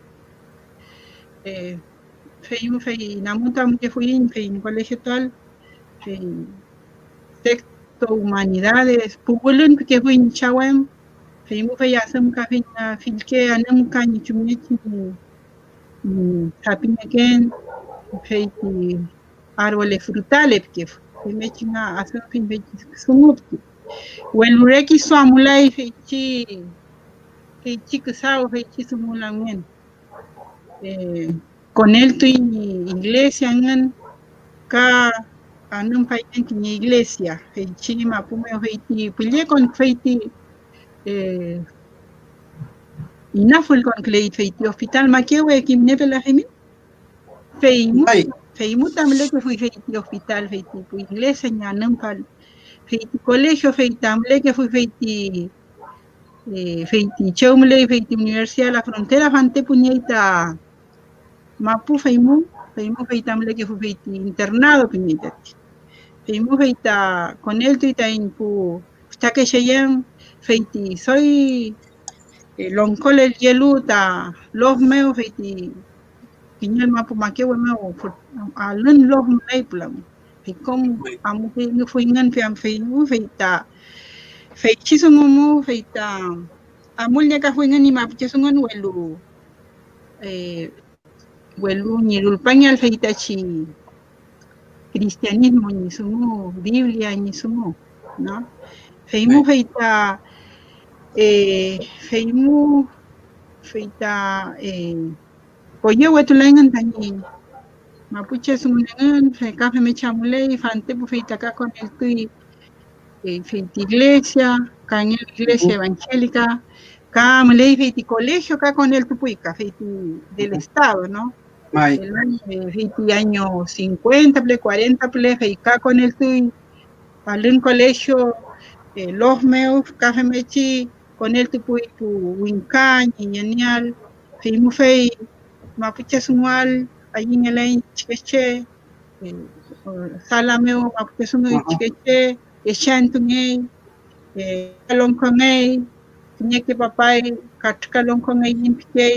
fei mu fei namun ta mu ke fuyin fei en colegio tal fei sexto humanidades pugulun ke fuyin chawem fei mu fei asam ka fei na filke anam ka ni chumye tapineken fei árboles frutales que fei me chinga asam fin fei sumup welureki suamulai fei chi kusao fei chi sumulangen con él tu iglesia ngan ka anong payan kini iglesia fei chima pume feiti pille con feiti inaful con kleit feiti hospital makewe kim nebela hemin feimu tamle que fui feiti hospital feiti pu iglesia nyanam pal feiti colegio feitamle que fui feiti feiti chomle feiti universidad la frontera fante puñeta mapu feimu feitamle que fui feiti internado puñeta feimu feita con él tuita in pu está que cheyen feiti soy loncol el yeluta los meo feiti piñal mapu makewe meo alun los mei pulam como amu que no fue ngan fe am feimu feita feichi sungumu feita amulnya ka fue ngan ni mapu sungun welu ni pañal feita chi cristianismo ni sumo biblia ni sumo no feimu feita feimu feita oye wetulengan tani mapuche sumungan fe café me chamule fante pu feita ka con el tui feita iglesia can el iglesia evangélica ka mule feiti colegio ka con el tupuica feiti del estado no el año 50 40 feita con el tui al un colegio los meus café mechi con el tupuica wincan y genial feimu fei mapuche sumual allí en el chiqueche salameo mapuche sumu chiqueche echantunge lonkongei tinye ke papai katka lonkongei impike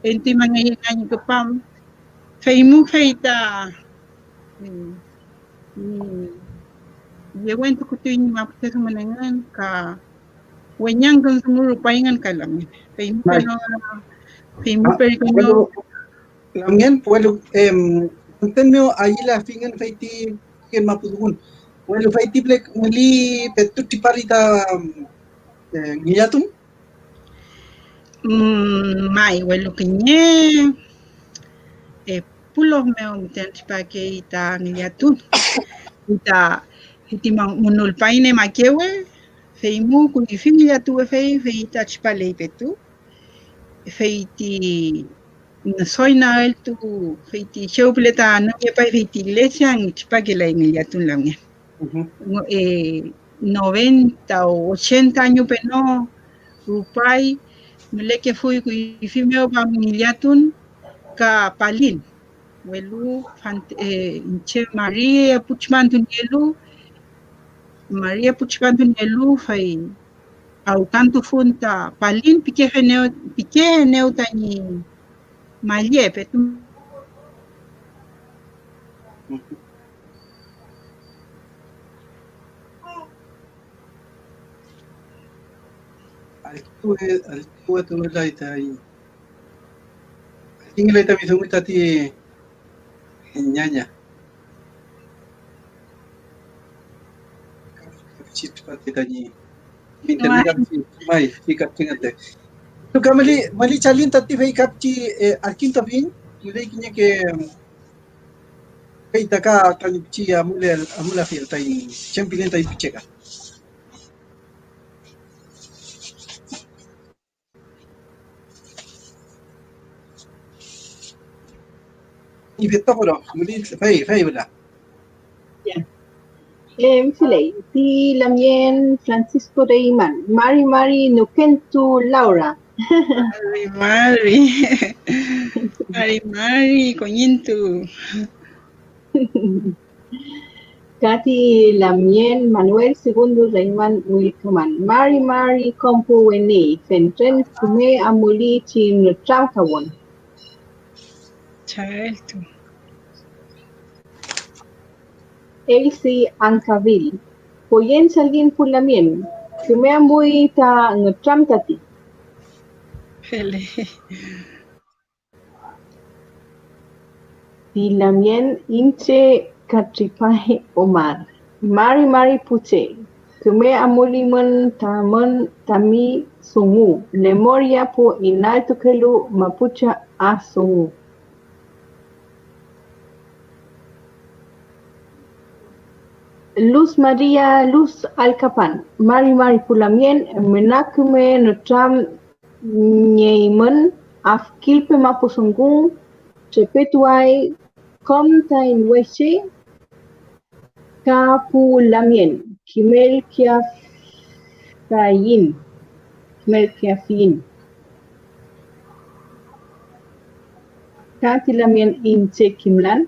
entimangei ngani kepam feimu feita yewen tukutuin mapuche sumunengan ka wenyang kan sumuru paingan kalam feimu pero Lamien, pueblo, contenme ahí la fingan feiti que mapudugun. Pueblo feiti plek muli petuti parita ngiyatun. Mai, welu kenye pulos meo mitench pa que ita ngiyatun. Ita hitimang munul paine makewe feimu kungifing ngiyatu feita chpalei petu. Feiti soy na el tu feiti cheupleta no que pa feiti iglesia en chpaquela en el yatun la 90 o 80 años peno rupai mele que fui fimeo pa mi yatun ka palin welu che Maria Puchmantun yelu fai au tanto funta palin pique neo tani malie petu Altua tu laita aí. Tinha laita mi sumita ti nyanya. Chit pati tani. Internet mai fica tingate. Tu mali chalin tati fei kapchi alquinto fin, mulai kinya ke fei taka kalipchi amula fil tai champion tai picheka. Y Vittorio, fei bla. Filei, ti lamien Francisco de Iman, Mari Nukentu Laura. Mari, coñintu. Kati lamien Manuel II Reiman Wilkaman, Mari Kompu Weni, Fentren Kume Amuli Chin Trautawon. Chalto. Elsie Ancaville, Poyen Salgin Pulamien, Kume Amui Ta Ngutramtati. Hele. Lamien Inche Katripai Omar, Mari Puche, Kume Amuliman Tamon Tami Sungu, Lemoria po Inaltukelu Mapucha Asungu. Luz María Luz Alcapan, Mari Pulamien, Menakume Notram Nyeimen, Afkilpe Mapusungun, Chepetuai, Comtain Weche, Kapulamien, Kimel Kiafayin, Kimel Kiafin. Katilamien Inche Kimlan.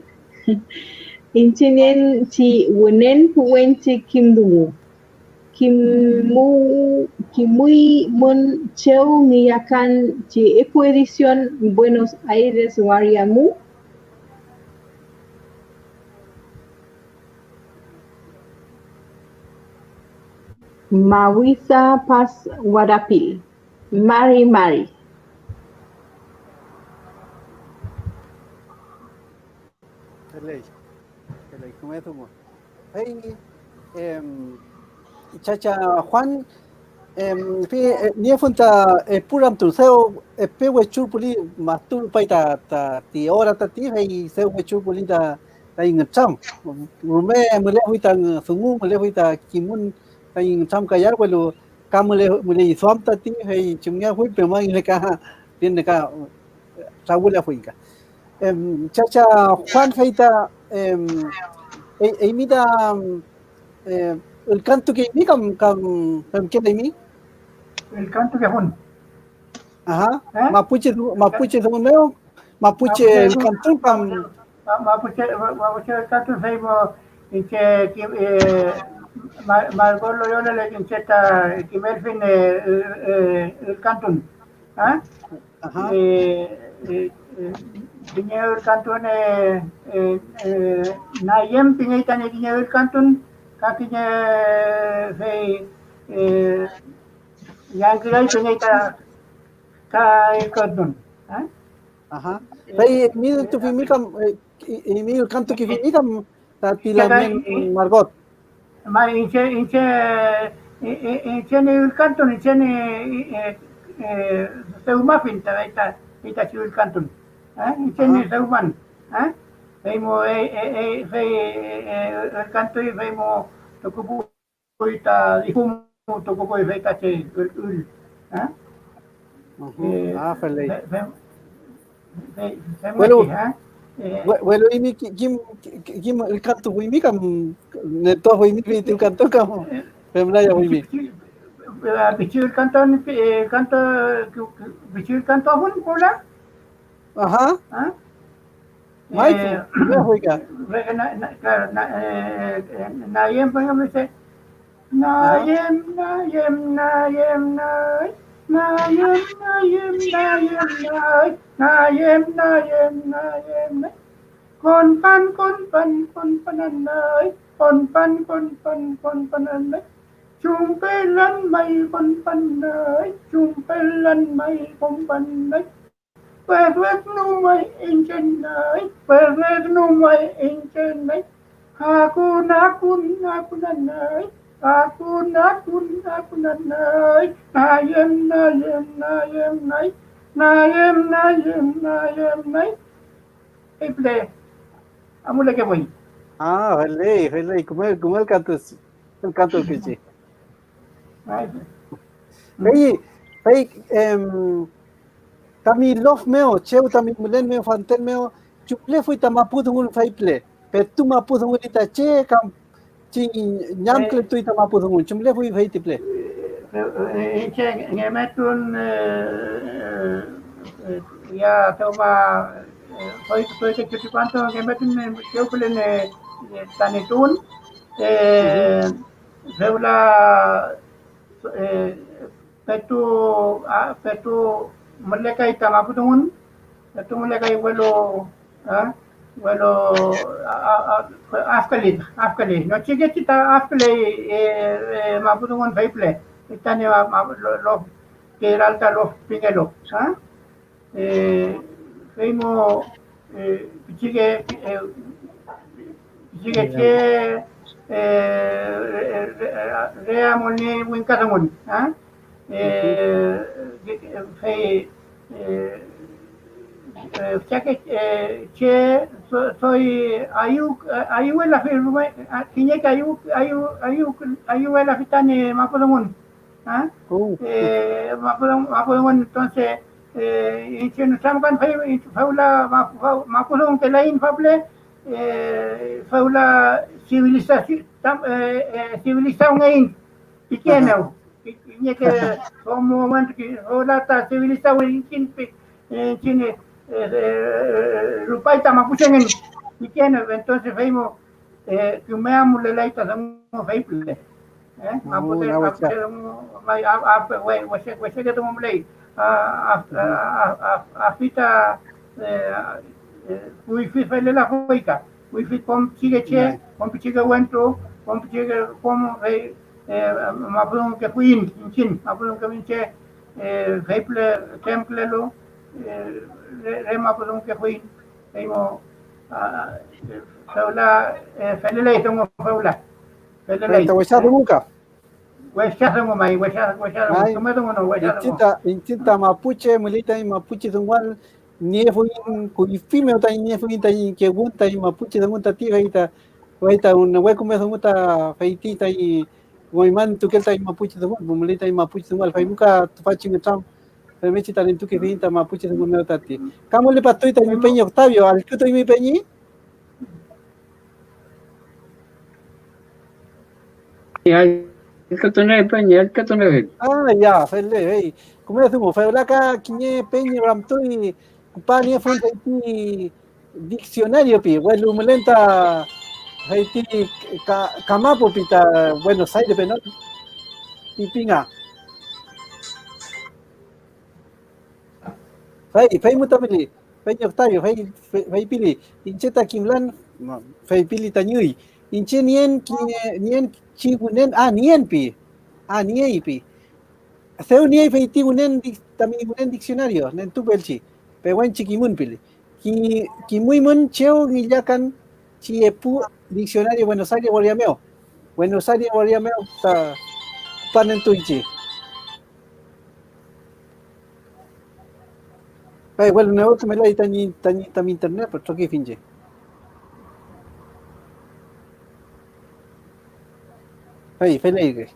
Inchinen si wenen puwenche kimdumu. Kimui mon cheu niyakan chi edición Buenos Aires Wariamu. Mawisa Pas Wadapil. Mari. ¿Cómo es tu amor? Hey, Chacha Juan, Niefunta, Puram Turseo, Pewe Churpuli, Mastur Paita, Tiora Tati, y Seu Churpuli, ta in Cham, Rume, Mulehuitan, Sumu, Mulehuita, Kimun, ta in Cham Kayar, Welu, Kamule, Swam Tati, y Chumia Huipema, y Leca, tiene acá, Saúl Afuica. Chacha Juan Feita, imita el canto que mi ¿qué de mí? El canto que Juan. Ajá. Mapuche de meu, Mapuche el canto Mapuche el canto feimo que Margot Loyola le incheta que Melvin el canto. ¿Ah? Ajá. Dinero el cantón Nayem pinita ni dinero el cantón kakinya fe yang kira pinita ka el cantón. Ajá. Hey, mira tu fimica y mira el canto que fimica también Margot. Ma inche el cantón inche se uma pinta ita el cantón. Inche se uman. Veimo el canto y veimo tokupu ita difumo tokupu ita che ul. Feliz. Bueno, y mi kim el canto huimi neto huimi el canto como femlaya huimi. Bichu el canto hun pula. Ajá. Mike, me juega. Claro, Nayem, por ejemplo, dice Nayem. Con pananay. Chumpelan may pananay. Perlet numay inchenay. Hakun nanay. Nayem. Iple. Amula que voy. Vale, como el canto que sí. Tami love meo, cheu tami mulen meo, fantel meo, chuple fui tamapudungun faiple, petu mapudungun ita che kam chi nyamkle tu ita mapudungun, chumle fui faitiple. Che ngemetun ya toma soy que chuti cuanto ngemetun cheuple ne tanitun Reula petu mereka ita mapudungun petu mereka vuelo afkali no chige kita afkali mapudungun veiple itane lo que alta lo pingelo veimo chige che rea molni winkasamon ya que che soy ayu en la firma tiene que ayu en la fitane mapodon ah mapodon entonces en no estamos con faula mapodon que la infable faula civilización civilización ahí pequeño tiene que como momento que ahora está civilizado en Chile Rupaita Mapuche y tiene entonces veimos que me amo le laita damos veimos Mapuche Mapuche que tomamos ley afita wifi fele la huica wifi com sigue che com chica wentro com chica como Mapudon que queen chin Mapudon que vinche veimos temple lo Mapudon que queen veimos faula fele tomo faula fele Tawashado nunca. Huechazo mai huechazo como no huechazo Intinta Mapuche mulita y Mapuche igual ni fue kuifime o tai ni fue tai que gunta y Mapuche de gunta tira ita un hueco me gunta feitita y Guayman tu que tai Mapuche de gunta mulita y Mapuche igual fai nunca tu fachi ngetam me chita en tu que vinta Mapuche de gunta tati camo le patoita mi peña Octavio al que mi peñi El catonero de Peña, el catonero de ya, fele, hey. ¿Cómo decimos? Feulaca, quiñe, peña, ramtoy, cupani, fonte, diccionario, pi, bueno, mulenta, haiti, camapo, pita, Buenos Aires, pero pipinga. Fei mutamili, fei Octavio, fei pili, incheta kimlan, fei pili tañuy, inche nien chigunen, nien pi, pi. Seu ni feiti unen tami unen diccionario, nen tu belchi, pewan chikimun pili. Ki muy mun cheo gillakan chiepu diccionario Buenos Aires Boliameo. Buenos Aires Boliameo ta panen tuichi. Bueno, no me la tani internet, pero toque finge. Fele.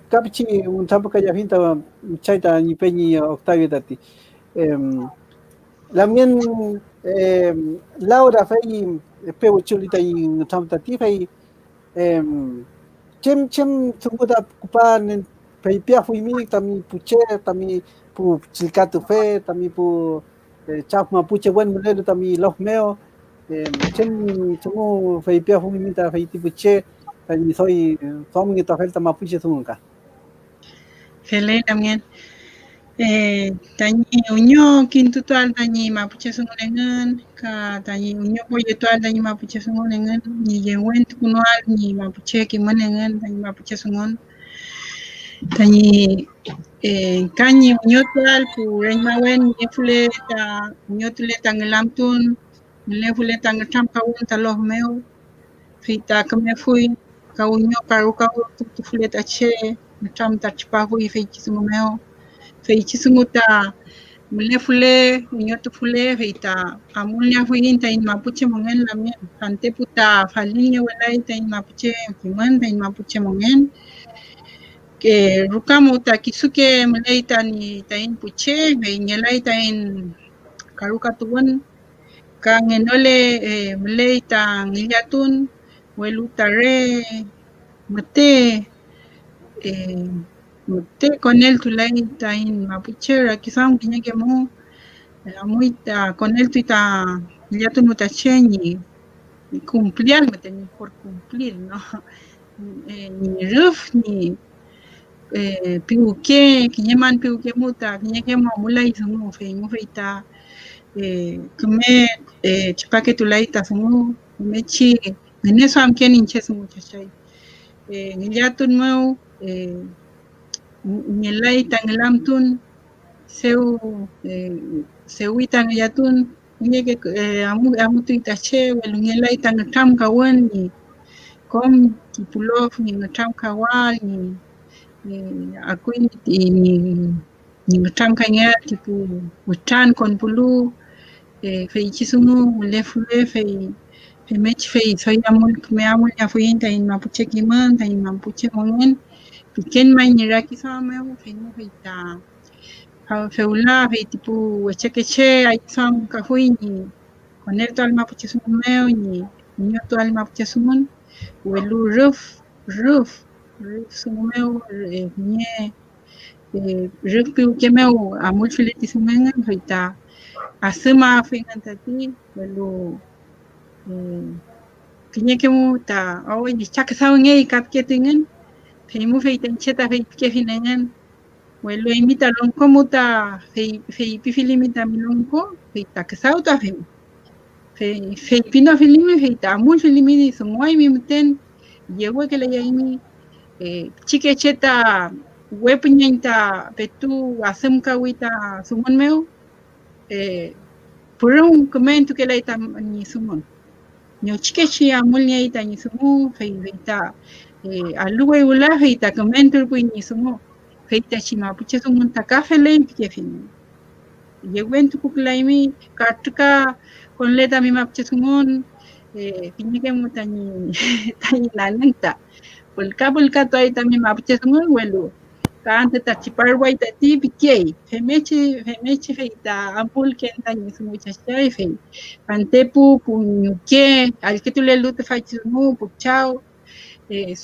Capichi un tampo que haya pinta chaita ni peñi Octavio tati. La mien Laura fei peu chulita y tampo tati fei chem tumuda kupan fei pia fui mi tami puche tami pu chilcatu fe tami pu chap mapuche buen mulero tami los meo chem tumu fei pia fui mi ta fei puche tani soy que ta falta mapuche tunga. Fele también. Tani unyo kintutual tani mapuche sungulengan ka tani unyo poyetual tani mapuche sungulengan ni yewen tukunual ni mapuche kimanengan tani mapuche sungon tani kanyi unyo tual pu reñmawen yefule ta unyo tule tangelamtun lefule tangetam kawun talos meo fita kame fui ka unyo karuka tufule tache tam tachpahu y feichisungo feichisunguta mulefule unyo tufule feita amunya fuinta in mapuche mongen lamien ante puta faliña welaita in mapuche kimanda in mapuche mongen que rukamuta kisuke meleita ni tain puche veñelaita in karuka tuwan kangenole meleita ngiyatun welutare mate con él tu laita in mapuchera quizá que que mo muita con él tuita ya tu mutacheñi cumplir me tenía por cumplir no ni ruf ni piuque que llaman piuque muta que mo mulai sumo feita come chapake tu laita sumo me chi en eso aunque ni che sumo chachay ya tu nuevo nilai tangelamtun seuitan yatun niye amu tuitache welu nilai tangetam kawan ni kom kipulof ni ngatam kawal ni akuin ni Tram kanya tipo utran kon pulu fei chisumu le fue fei mech fei soy amul me amul ya fui inta in mapuche kiman ta in mapuche mongen piken mai ni raki sa me fei no fei ta feula fei tipo chekeche ai sam ka fui ni con el to al mapuche sumun meo ni to al mapuche sumun welu roof sumun meo nye rugby kemeu amul fileti sumengan hoita asema fingan tati lalu kinya kemu ta awai di cak saunge kap ketingan feimu feitan cheta feit ke finangan welu imita lonko muta fei pifilimita milonko feita kesau ta fei pino filimi feita amul filimi semua imi muten yewa que le yaimi chike cheta wepunyenta petu asem kawita sumun meu purung kemen tu kelai tam ni sumun nyo chike chi amul ni ita ni sumu feita aluwe ula feita kemen tu pu ni sumu feita chi mapuche sumun ta kafe len ke fin yewen tu kuklaimi katka con leta mi mapuche sumun pinike mutani tani nananta pulka to ay también mapuche sumun welu kante ta chipar wai ta ti pikei femechi feita ampul kenta ni sumu chachai fe pantepu punyuke al que tu le lute fa sumu puchao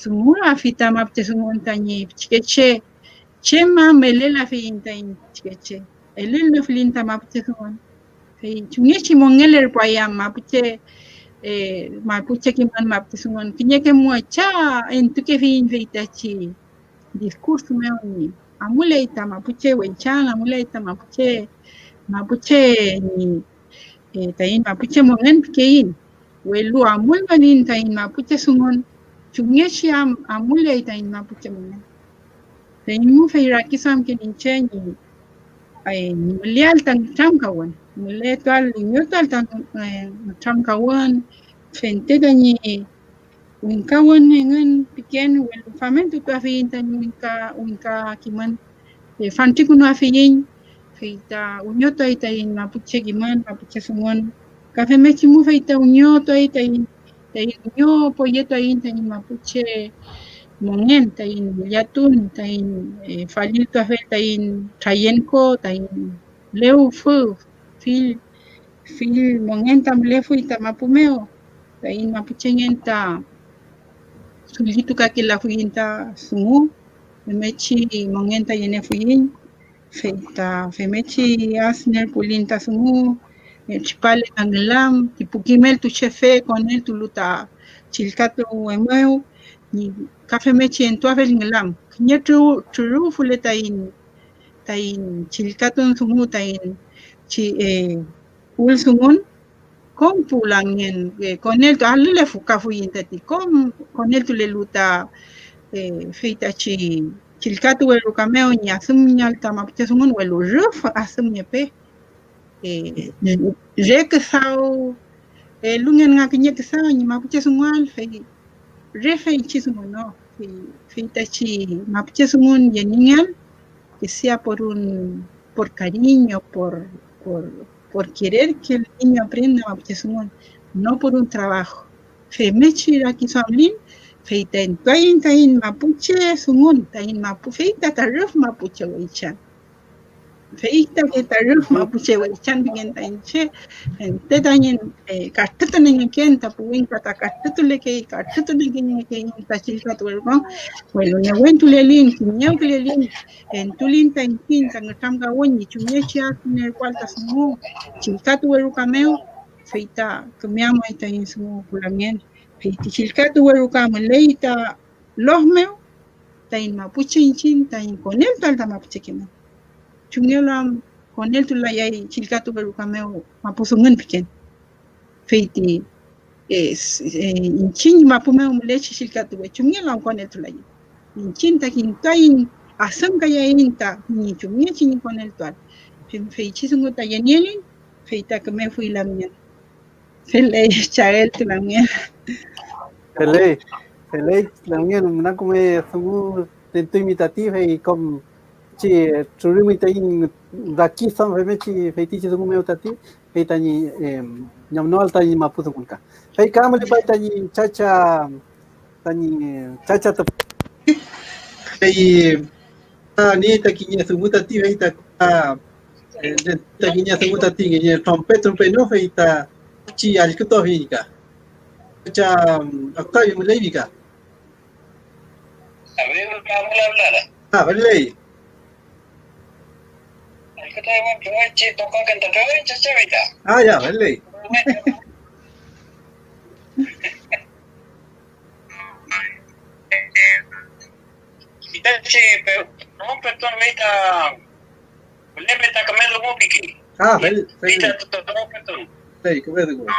sumu afita mapuche sumun tani chikeche chema melela finta in chikeche elil no filinta mapuche sumun fe chungechi mongeler payam mapuche mapuche kiman mapuche sumun kinyeke muacha entuke fin feita chi discurso meu ni amule ita mapuche wenchan amule ita mapuche ni tain mapuche mongen kein welu amul manin tain mapuche sumun chungeshi amule ita in mapuche mongen tain mu feira kisam ke ninche ni ai mulial tan tram kawan mule toal nyotal tan tram kawan fente dani Winkawan ngan piken wel famento tu afinta winka kiman fanti kuno afin feita unyoto ita in mapuche kiman mapuche sumun kafe mechi mu feita unyoto ita in unyo poyeto ita in mapuche mongen ta in yatun ta in falito afeta in trayenko ta in leu fu fil mongen tam lefu ita mapumeo ta in mapuche ngenta sulitu kaki la fuinta sumu femechi mongenta yene fuin feita femechi asner pulinta sumu chipale angelam tipukimel tu chefe con el tu luta chilkato wemeu ni kafe mechi en tu avel ngelam nyetru tru fuleta in chilkato sumu tain chi ul sumun con pulangin con el alule fuka fuinta ti con el tu le luta feita chi chilkatu welu kameo ni asum nyal tamapuche sumun welu ruf asum nyepe rekesau lungen ngakinya kesau ni mapuche sumal fei refe chi sumun no feita chi mapuche sumun yeningal que sea por cariño por querer que el niño aprenda mapuche sumun no por un trabajo femechi aquí samlin feita en tain mapuche sumun tain mapu feita taruf mapuche weichan feita que taruf mapuche weichan bien tain che te tain kartutu ni kenta puin kata kartutu le que tachilka tuelgo bueno ne wentu le lin kinyau le lin en tulin tain kinta ngamga woni chumechia ne kwalta sumu chilkatu welu kameo feita kamiamo tain sumu pulamien feiti chilkatu welu kameo leita lohmeo tain mapuche inchin tain konel talta mapuche kema chungelam konel tulayai chilkatu welu kameo mapusungan piken feiti inchin mapumeo mlechi chilkatu we chungelam konel tulayai inchin takin tain asam kaya inta ni chunge chin konel tual feiti sungu tayenelin feita kame fui la mien fele chael tu la mien Fele la mien na como sungu tento imitativa y como chi turimi tain daki sam vemechi feitichi dungu meu tati feitani nyamnoal tani maputu kunka fei kamali pai tani chacha ta fei ni takinya sumuta ti feita takinya sumuta ti ngi trompet no feita chi alkuto feika cha octavio mulevika A ver, vamos a hablar. vale El que tenemos que ver, che, toca que te trae, che, chavita. ya vale Che, pero no, perdón, vita. Le meta camelo mo piki. vale Vita, no, perdón. Sei, come vedo qua.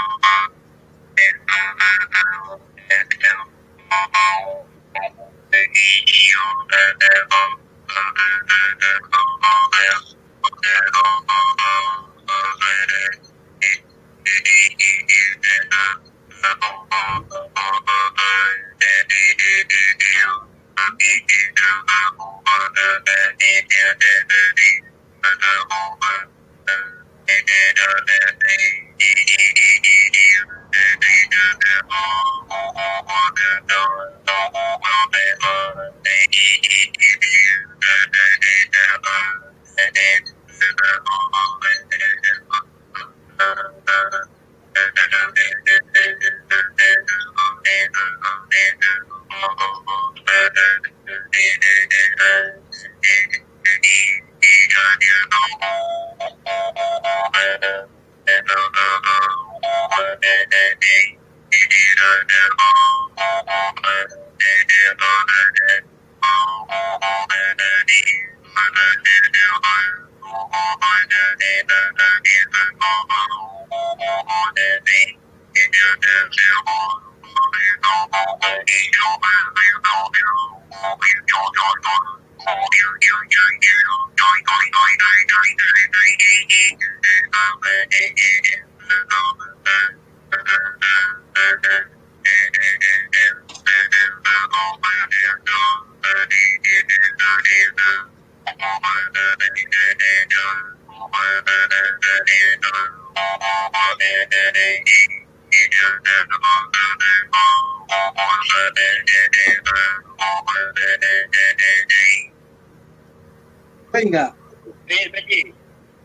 Venga.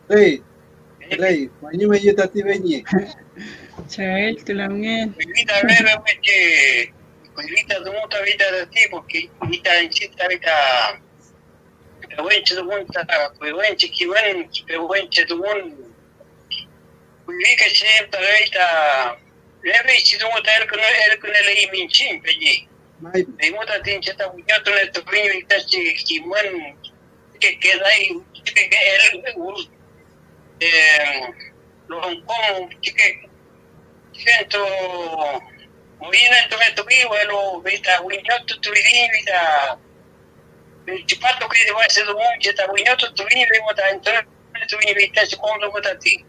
Hey, Rey, mañana me lleva a ti venir. Chael, tú la mien. Vita breve, perché vita dovuta vita da te, perché vita in città vita pewenche dovuta, pewenche chi ven, pewenche dovuta, vita sempre vita, leve ci dovuta ercune le mincin, perché Mai, e muta tin città bugiato nel topino vita chi man che dai che non come che sento movimento metto qui quello vita guignotto tu vita ci parlo qui deve essere un ta guignotto tu devo da entrare tu vita secondo cosa ti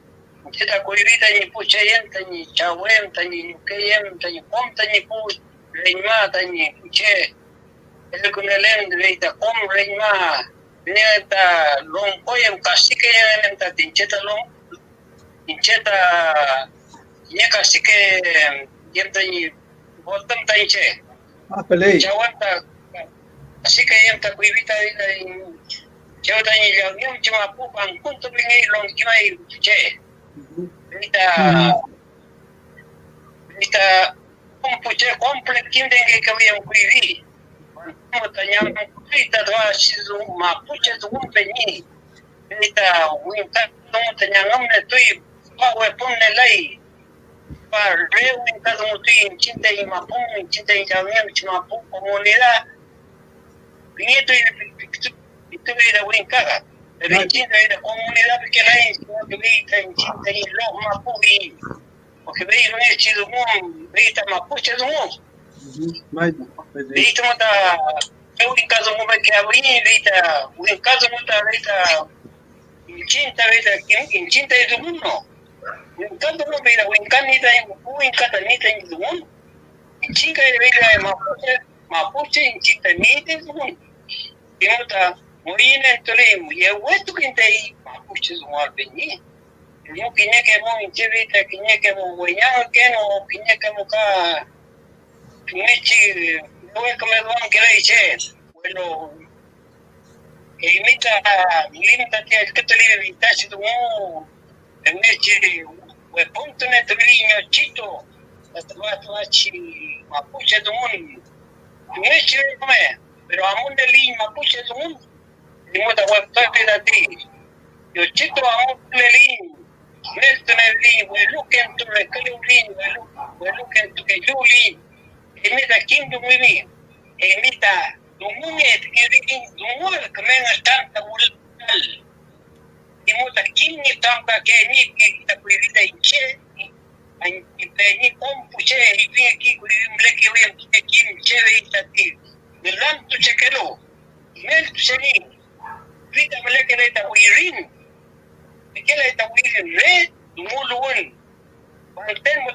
ta coi vita ni pucciente ni chawenta ni kayem ni pomta ni pu regnata ni pucce e con l'end vita com regna vita non poi un cassiche vita tinceta long tinceta ये काशी के ये तो ये बोलतम ताई चे pelei. जवानता काशी के ये तो कोई भी ताई जब ताई लगे हम जब आपको बांकुन तो भी नहीं लोग क्यों ये चे इता हम पूछे कॉम्प्लेक्स क्यों देंगे कभी हम कोई भी हम तो यहाँ कोई तरह चीज़ों माँ पूछे तो हम पे नहीं इता विंता तो यहाँ हमने तो ये बावे पुण्य लाई Reo en cada uno en Chinta y Mapú, en Chinta y Javier, en Mapú, comunidad. Nieto y tuve de buen caga. Pero en Chinta y la comunidad, porque la gente en Chinta y los Mapú, porque veis un hecho de un, veis a Mapú, es un. Mai, Veis a mata, eu en casa un que abrí, veis a, en casa mata, veis a, en Chinta, veis a, en Chinta y de uno. Encanto no mira, encanita en encantanita en Dumón. En chica de vida de Mapuche en Chitanita en Dumón. Y nota, muy en el turismo, y el hueso que te ahí, mapuche su mal venir. Yo quiñe que mo inchevita, quiñe que mo hueñado que no, quiñe que mo ka, mechi, no es que me van que le dice, bueno, que imita, limita que te le evita si tú no, mechi, pues punto en el turismo chito, hasta va chi, mapuche tu mundo, mechi come, pero amor de lin mapuche tu mundo, y mo ta web de ti, yo chito amor de lin. Melton Lin, we look into the Kalulin, we look into the Julin, emita Kindu Mimi, emita Dumuet, Dumul, Kamena Tanta Mulal, Imuta Kinni Tamba Kenny, the Quirita in Che, and Penny Compuche, Viki, Blackie William, Kim, Cherry, the land to Chekelo, Melt Senin, Vita Moleculata, we ring. ¿Qué le está diciendo? Muy bueno. Tenemos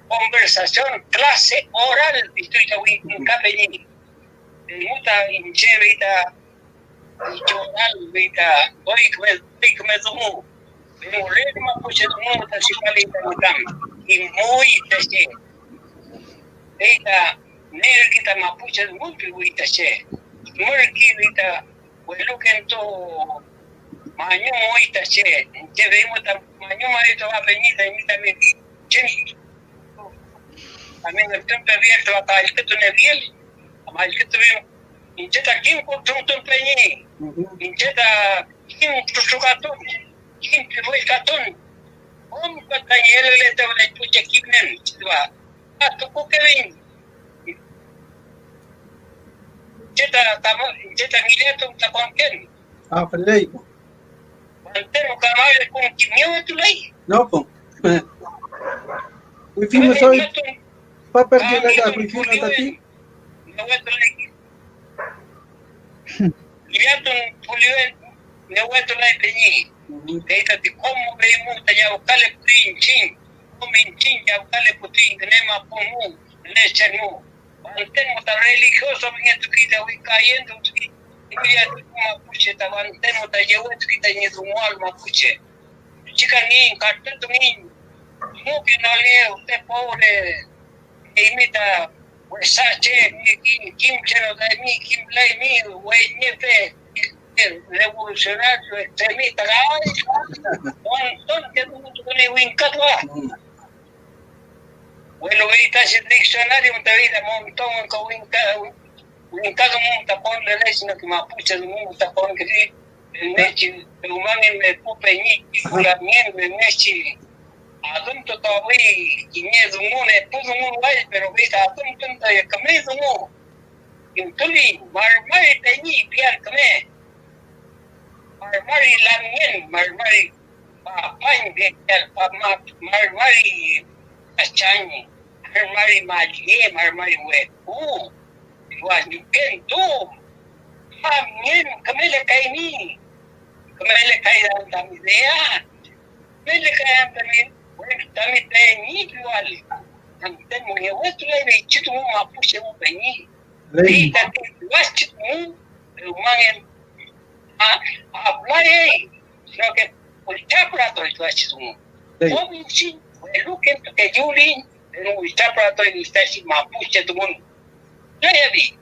conversación, clase oral, estoy en Capellini. Muta inchevita, oral, vita, hoy que me tomó. Pero le más puche tomó la chipalita en y muy teche. Vita, nerquita más puche muy teche. Merquita, bueno que en todo. Mañu moita che, che vemos mañu marito va venida y también che también el tiempo abierto a el que tú ne viel, a el que tú incheta kin con tu peñi, incheta kin tu sugato, kin tu vuelcatón, un patayelo le te le puche kibnen, va. A tu que ven. Incheta mileto ta con ken. Ah, pelei. Antero caballo con quimio tu ley. No, po. Wifino soy papa que la wifino tati. No voy a ley. Y ya tu puliven, no voy a ley peñi. Esta te como vemos ya vocale pinchin, cominchin ya vocale putin, nema pomu, lechenu. Antero ta religioso bien tu quita voy cayendo tu Mira, mapuche, tabanteno, te llevo escrita en su alma, mapuche. Chica ni, cartel tu ni, no que no leo, usted pobre, imita, pues sache, kim chero de mí, kim ley mío, güey, niefe, revolucionario, extremista, montón que no le wincatwa. Bueno, ahorita el diccionario te vida, montón, con wincatwa. En cada mundo tapón de ley, sino que mapuche el mundo tapón que sí, el mechi, el humano me pupe ni, la miel me mechi, adulto todavía, y miedo mundo, puso mundo ahí, pero viste, adulto de camino mundo, y un tuli, marmari teñi, piar camé, marmari la miel, marmari, pa pain, marmari, achañi, marmari malie, marmari hueco. Igual, you can do. Bien, que me le cae ni. Que me le cae la idea. Me le cae también. Bueno, también te ni igual. También muy vuestro le chito mu mapuche mu peñi. Y también vas chito mu, pero man hablar sino que por chaprato el chito mu. Como si, bueno, que yo le, pero un chaprato y está así mapuche tu mundo. Jadi,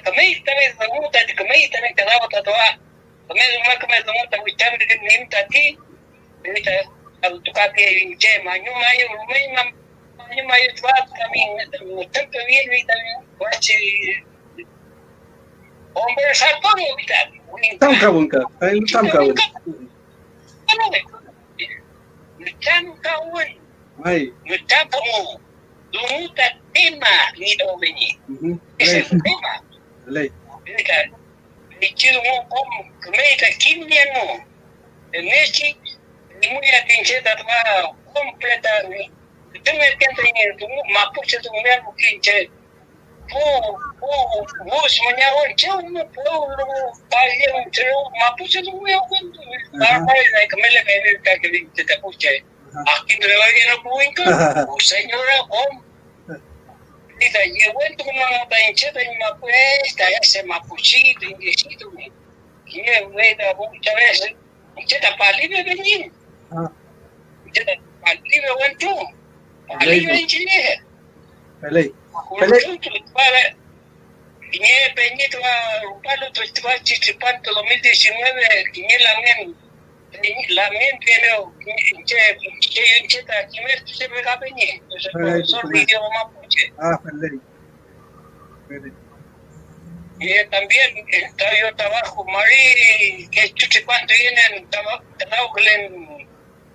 kami también me gusta, kami también te daba tatuar. Kami rumah kami semua tak ucap dengan nim tadi. Kita kalau tukar dia ince, manyu rumah manyu tuat kami tetap kami baca conversar kita. Tamka, tamka. Tamka. Ai. Tamka. Nunca tema ni do veni. Ese es el tema. Lei. Ni chido como cometa quimiano. El mechi ni muy atincheta va completa. Tengo el tiempo en tu mapuche tu mermo quinche. Vos mañana yo no puedo pagar un tro mapuche tu mermo cuento. Para que me le me que te puche. Aquí te va a ir a Cuenca, señora, Mira, llegó en tu mano tan cheta y me cuesta, ese mapuchito, indecito, que me muchas veces. Cheta, para libre venir. Cheta, para libre buen tú. Para libre en Chile. Pelei. Para. Quiñe Peñito a Palo, tu estaba chichipanto 2019, quiñe la men, pero che, cheta, quiñe se me da peñe. Entonces, profesor de idioma mapuche. Pelei. Y también yo trabajo, Marí, que chichipanto viene en trabajo en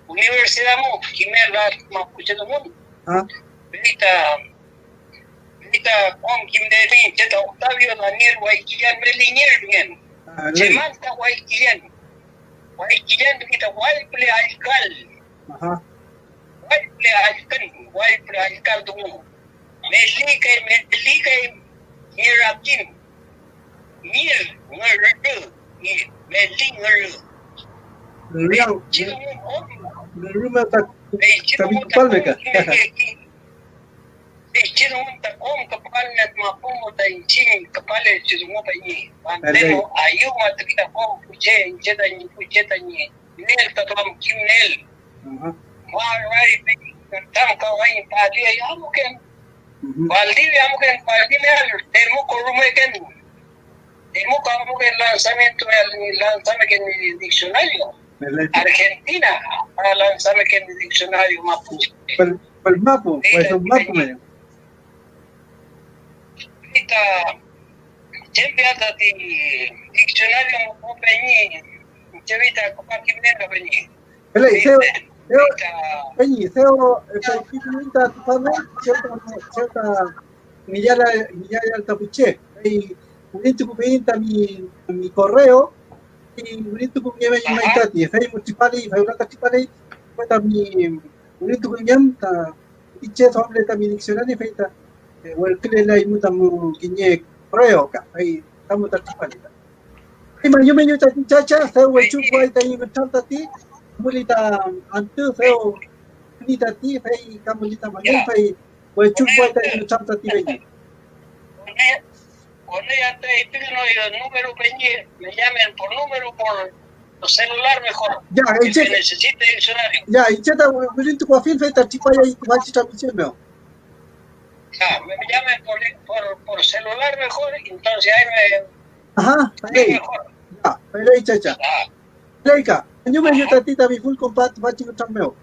Universidad Mu, quiñe la mapuche del mundo. Ahorita con Kim Derin, Cheta Octavio Daniel Guayquillán Melinier bien. Chemanta Guayquillán. Guayquillán kita Guayple Alcal. Guayple Alcal tumu. Melika Mirakin. Mir Ngurru. Melin Ngurru. Rumah tak palmeka. Chino un kapal net mapumo ta inchin kapal chizmo pa ni bandero ayuma trita ko puche incheta ni nel tatam kim nel right tam ka wai pa dia yamuken baldi al demo ko rumeken demo ka muken lanzamiento el diccionario Argentina para lanzamiento el diccionario mapuche el mapo pues un mapo me siempre hasta di diccionario un peñi chavita como aquí venga peñi Pelei, peñi, seo efectivamente también cierta millala al tapuche. Y unito con mi correo y unito con mi maitati, fei municipali, fei una municipali, pues también unito con mi tiche sobre también diccionario feita well kile y mutamu kinye correo ka ahí estamos municipali. Y yo me chacha, feo huechu guay también me tantati, mulita antu feo mulita ti fei kamulita mañana fei huechu guay también me tantati veñi. Con ella te pido el número peñi, me llamen por número por celular mejor. Ya, que necesite diccionario. Ya, y cheta, willing to fin feita tipaya y machita michemeo. Ya, me llamen por celular mejor, entonces ahí me. Ajá, ahí. Ya, pelei chacha. Leika, yo me ayuda a ti también full compat, machi no chameo.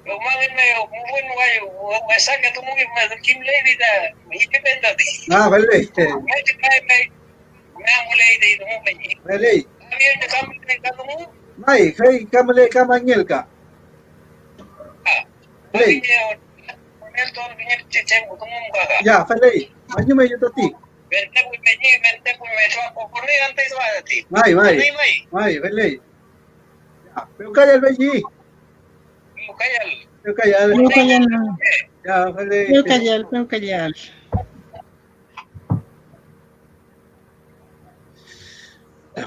Lo más muy bueno, güey, saca tu muy mal, Kim Lady, y qué penda ti. Pelei. Me amo Lady, no me peñi. Pelei. También te cambio de cada uno. Mai, fei kamale kamanyelka. Pelei. Ya, pelei. Yo me ayuda a ti. Vente pues me trajo por antes de ti. Mai, pelei. Ya, pero calla el belli. Yo calla. Ya, pelei. Yo callar.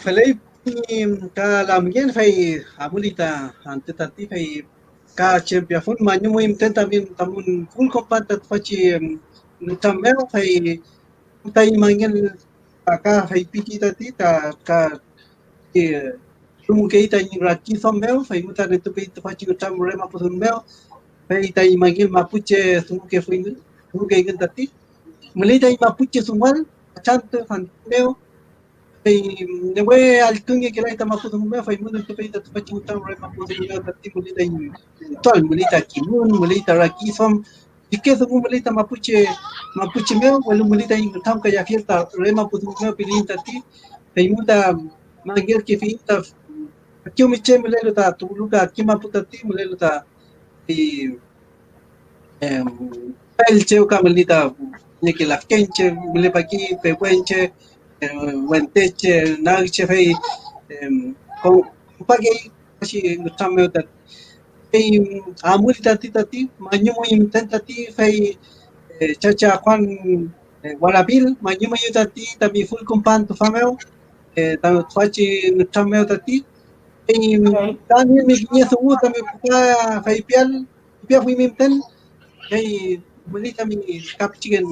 Pelei ka lamien fei amulita ante tati fei ka champion fun manyu mo intenta bien tamun full compat fachi nutameo fei tai mangen ka fei piki tati ka sumu ke ita ni raki sombeo fei muta netu pe fachi utam rema pun meo fei tai mangen mapuche sumu ke tati mulita mapuche sumal chante fan meo ne voy al tungue que la está más me fue muy tu peita tu pachi mutan re más posibilidad de tipo mulita total mulita kimun mulita raki som y que es un mulita mapuche meo o mulita mutan que ya fiesta re más posibilidad pilinta ti te muta mangel que fiesta aquí me che mulelo ta tu lugar aquí maputa ti mulelo ta y el cheo camelita ne que la kenche mule pa aquí pehuenche wenteche nagche fei con pagi si ngutame utat fei amul tati manyu mo intentati fei chacha Juan Guarabil manyu mo tati tabi full compan tu fameo ta fachi ngutame tati fei tani mi ginya su tami pa fei pial fui minten fei Muli kami kap chicken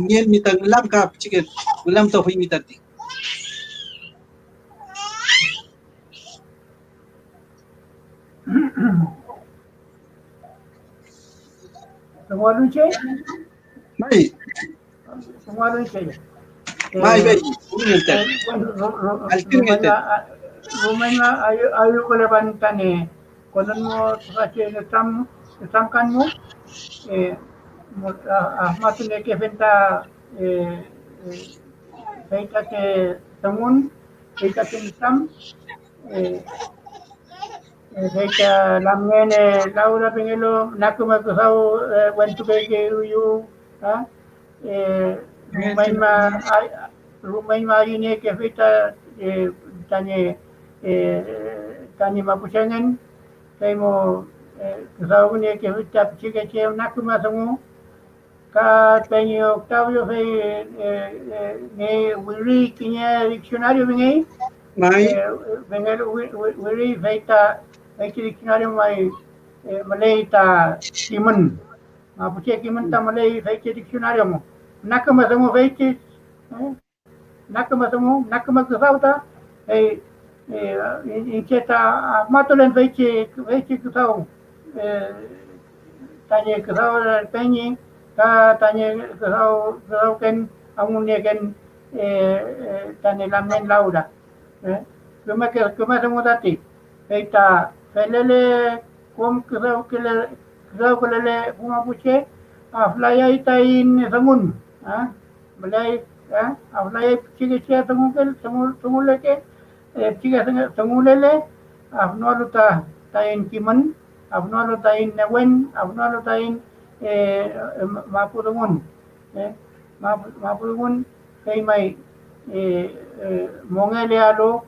nyen mitang lam kap chicken ulam to hui mitati. Semua lucu, Mai semua lucu. mai bai unyelta. Rumahnya ayu keleban tani. Konon mo sahaja netamkan mo. Ahmad tu neke venta baita ke temun, baita ke netam. Baita lamgen laura pengelo nakuma kusau wentu bege uyu. Rumah ini ke vita tani tani mapuchangan kay mo kusau ni ke vita chica che nakuma sangu ka tani Octavio fay ne wiri kinya diccionario bengi Mai bengal wiri vita diccionario mai Malay ta kiman mapuche kiman ta Malay vita diccionario mo nakuma sangu vita nakuma kusau ta incheta matolen veiche kusau tanya kusau penyi ka tanya kusau ken amunia ken tanya lamen lauda kuma semua tadi kita felele kom kusau kelele bunga puce aflaya itain sangun Malay aflaya chica sangun leke chica sangun lele afno ta tain kiman afno tain newen afno tain mapudungun mapudungun kay may mongelialo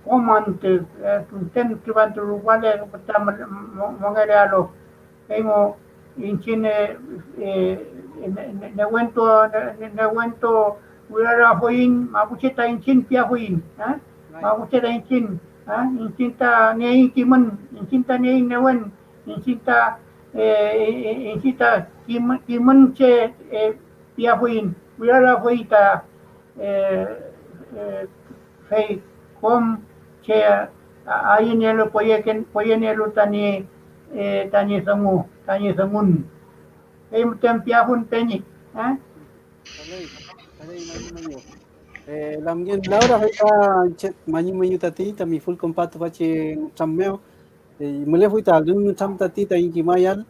komante tunten kibantu wale pertama mongelialo kay mo incine newento wirara hoin mapuche ta incin pia hoin mapuche ta incin incinta nei kiman incinta nei newen incinta kiman che pia hoin wirara hoita fei kom che ayinelo poyenelo tani sangun tempia hun penyi lamgen Laura veta chet manyu tati tami full compato pache chammeo mule fuita dun cham tati ta inki mayal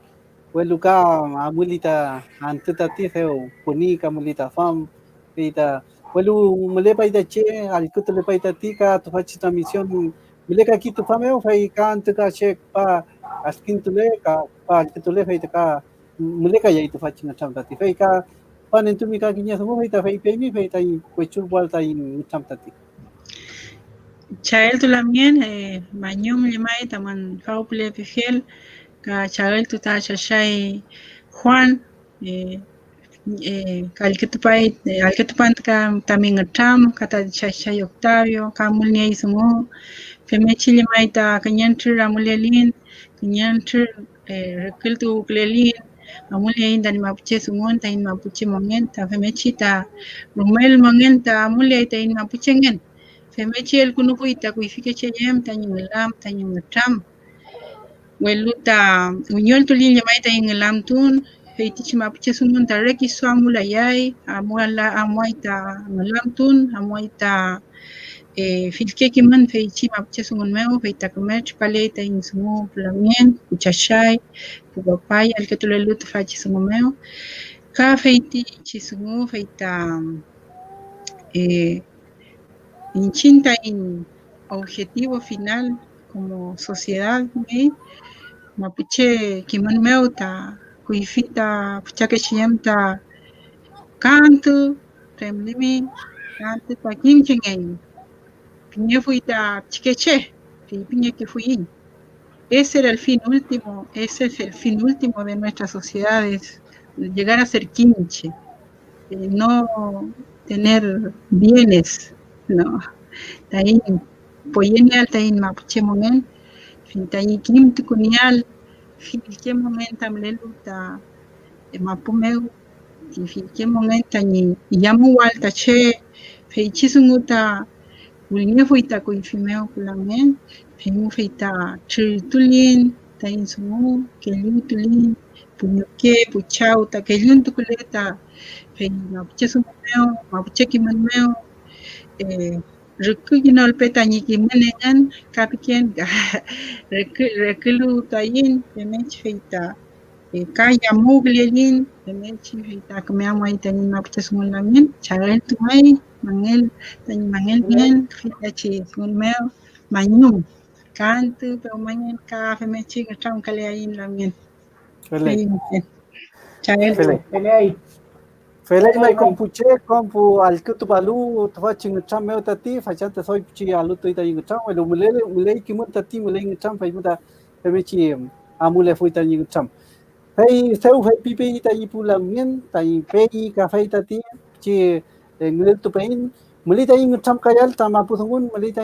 weluka amulita ante tati feo puni kamulita fam peita welu mule paita che alkuto le paita tika to fachi ta misión mule ka kitu fameo fai kan tuka che pa askin tule ka pa tule fai ka mule ka yai to fachi na cham tati fai ka panen tu mi ka kinya semua fai ta fai pemi fai ta kuechul wal ta in cham tati Chael tu lamien manyum limai taman faupule pifel ka chael tu ta shashai Juan alketupan ka taming atam kata shashai Octavio kamulnya isumo femechi limai ta kanyantur amulelin kanyantur rekiltu klelin amulya inda ni mapuche sungon ta in mapuche mongen ta femechi ta rumel mongen ta amulya ta in mapuche ngen femechi el kunupu ita kuifike cheyem ta nyingelam ta nyingetam weluta unyol tulin limai ta nyingelam tun feitichi mapuche sungon ta reki so amula yai amuai ta ngelam tun amuai ta filke kiman feichi mapuche sungon meo feita comer pale ta in sumo plamien kuchashai kupapaya el que tulelu tu fachi sungon meo ka feiti chisungo feita inchinta en objetivo final como sociedad mapuche kiman meuta kuifita puchake chiemta canto remlimi canto ta kinchingen piñe fuita chiqueche piñe que fui ese era el fin último, ese es el fin último de nuestras sociedades, llegar a ser quinche, no tener bienes, no. Tayin poyenial tayin mapuche mongen, fin tayin kim tukunial, filke momenta mleluta mapumeu filke momenta ni yamu walta che feichisunguta ulnya fuita ko infimeo kulamen feimu feita chitulin tain sumu kelutulin punyuke puchau ta kelun tukuleta fei mapuchesumeo mapuchekimanmeo Rekuginal petani kimenengan kapikian rekelu tayin pemech feita kaya muglelin pemech feita kemamai tani mapchesungun lamin charel tumai mangel tani mangel bien feita chi sunmel manyum kantu pemangen ka pemech ngatram kaliain lamin Felei. charel Felei. Felei mai kompuche kompu alkutu balu tfachi ngcham meu tati fachante soy chi alu toita ngcham welo mulei kimun tati mulei ngcham faimuta pemechi amule fuita ngcham hei seu hei pipi ta ipula mien ta pei ka fai tati chi ngel tu pein mulei ta ngcham kayal ta mapusungun mulei ta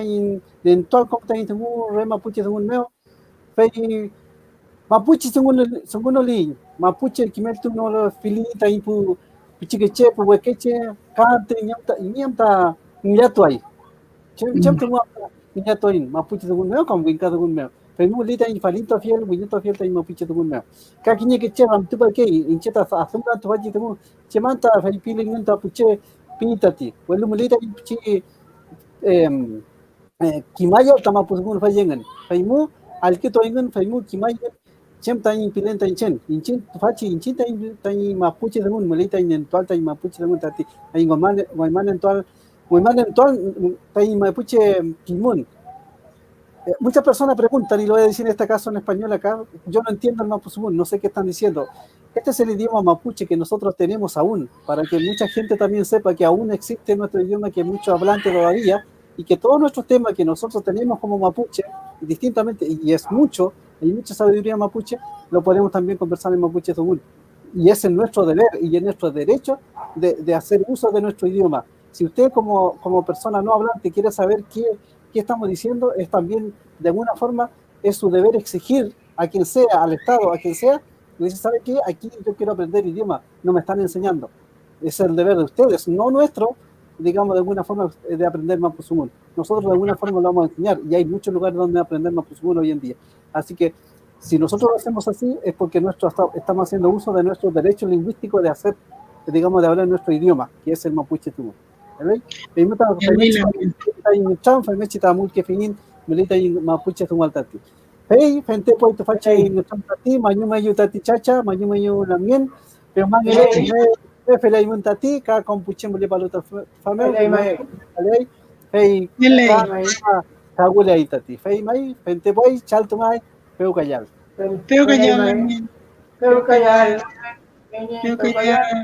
den tol kom ta tungu rema puchi sungun meu fei mapuchi sungun li mapuche kimel tu no fili ta ipu pichigeche puwekeche kante nyamta nyatoi chem tu nyatoi mapuche tugun meo kam winka tugun meo pemu lita infalito fiel winito fiel ta mapuche tugun meo kakinye ke che ram tu ba ke incheta asumra tu baji tugun chemanta fai pili ngunta puche pitati welu mulita pichi kimaya tama pusun fajengan faimu alkito ingun faimu kimaya chem tai pilen tai chen inchin fachi inchin tai mapuche damun mulita in tual tai mapuche damun tati ai goman tual tai mapuche kimun. Muchas personas preguntan, y lo voy a decir en este caso en español acá, yo no entiendo el mapuzungún, no sé qué están diciendo. Este es el idioma mapuche que nosotros tenemos aún, para que mucha gente también sepa que aún existe nuestro idioma, que muchos hablantes todavía, y que todos nuestros temas que nosotros tenemos como mapuche, distintamente, y es mucho, hay mucha sabiduría mapuche, lo podemos también conversar en mapuche zungún. Y es en nuestro deber y en nuestro derecho de hacer uso de nuestro idioma. Si usted como persona no hablante quiere saber qué estamos diciendo, es también, de alguna forma, es su deber exigir a quien sea, al Estado, a quien sea, y dice, ¿sabe qué? Aquí yo quiero aprender idioma, no me están enseñando. Es el deber de ustedes, no nuestro, digamos, de alguna forma, de aprender mapuzungún. Nosotros de alguna forma lo vamos a enseñar, y hay muchos lugares donde aprender mapuzungún hoy en día. Así que, si nosotros lo hacemos así, es porque estamos haciendo uso de nuestro derecho lingüístico de hacer, digamos, de hablar nuestro idioma, que es el mapuche tumo. Femechi tamul ke finin milita mapuche tumaltati. Hey, gente pues tu fachi tati mayu tati chacha, mayu lamien, pero mangele felay muntati ka kompuche mule baluta famel. Hey, ka gule tati. Hey mai, gente boy chal tumai, peu kayal. Peu kayal.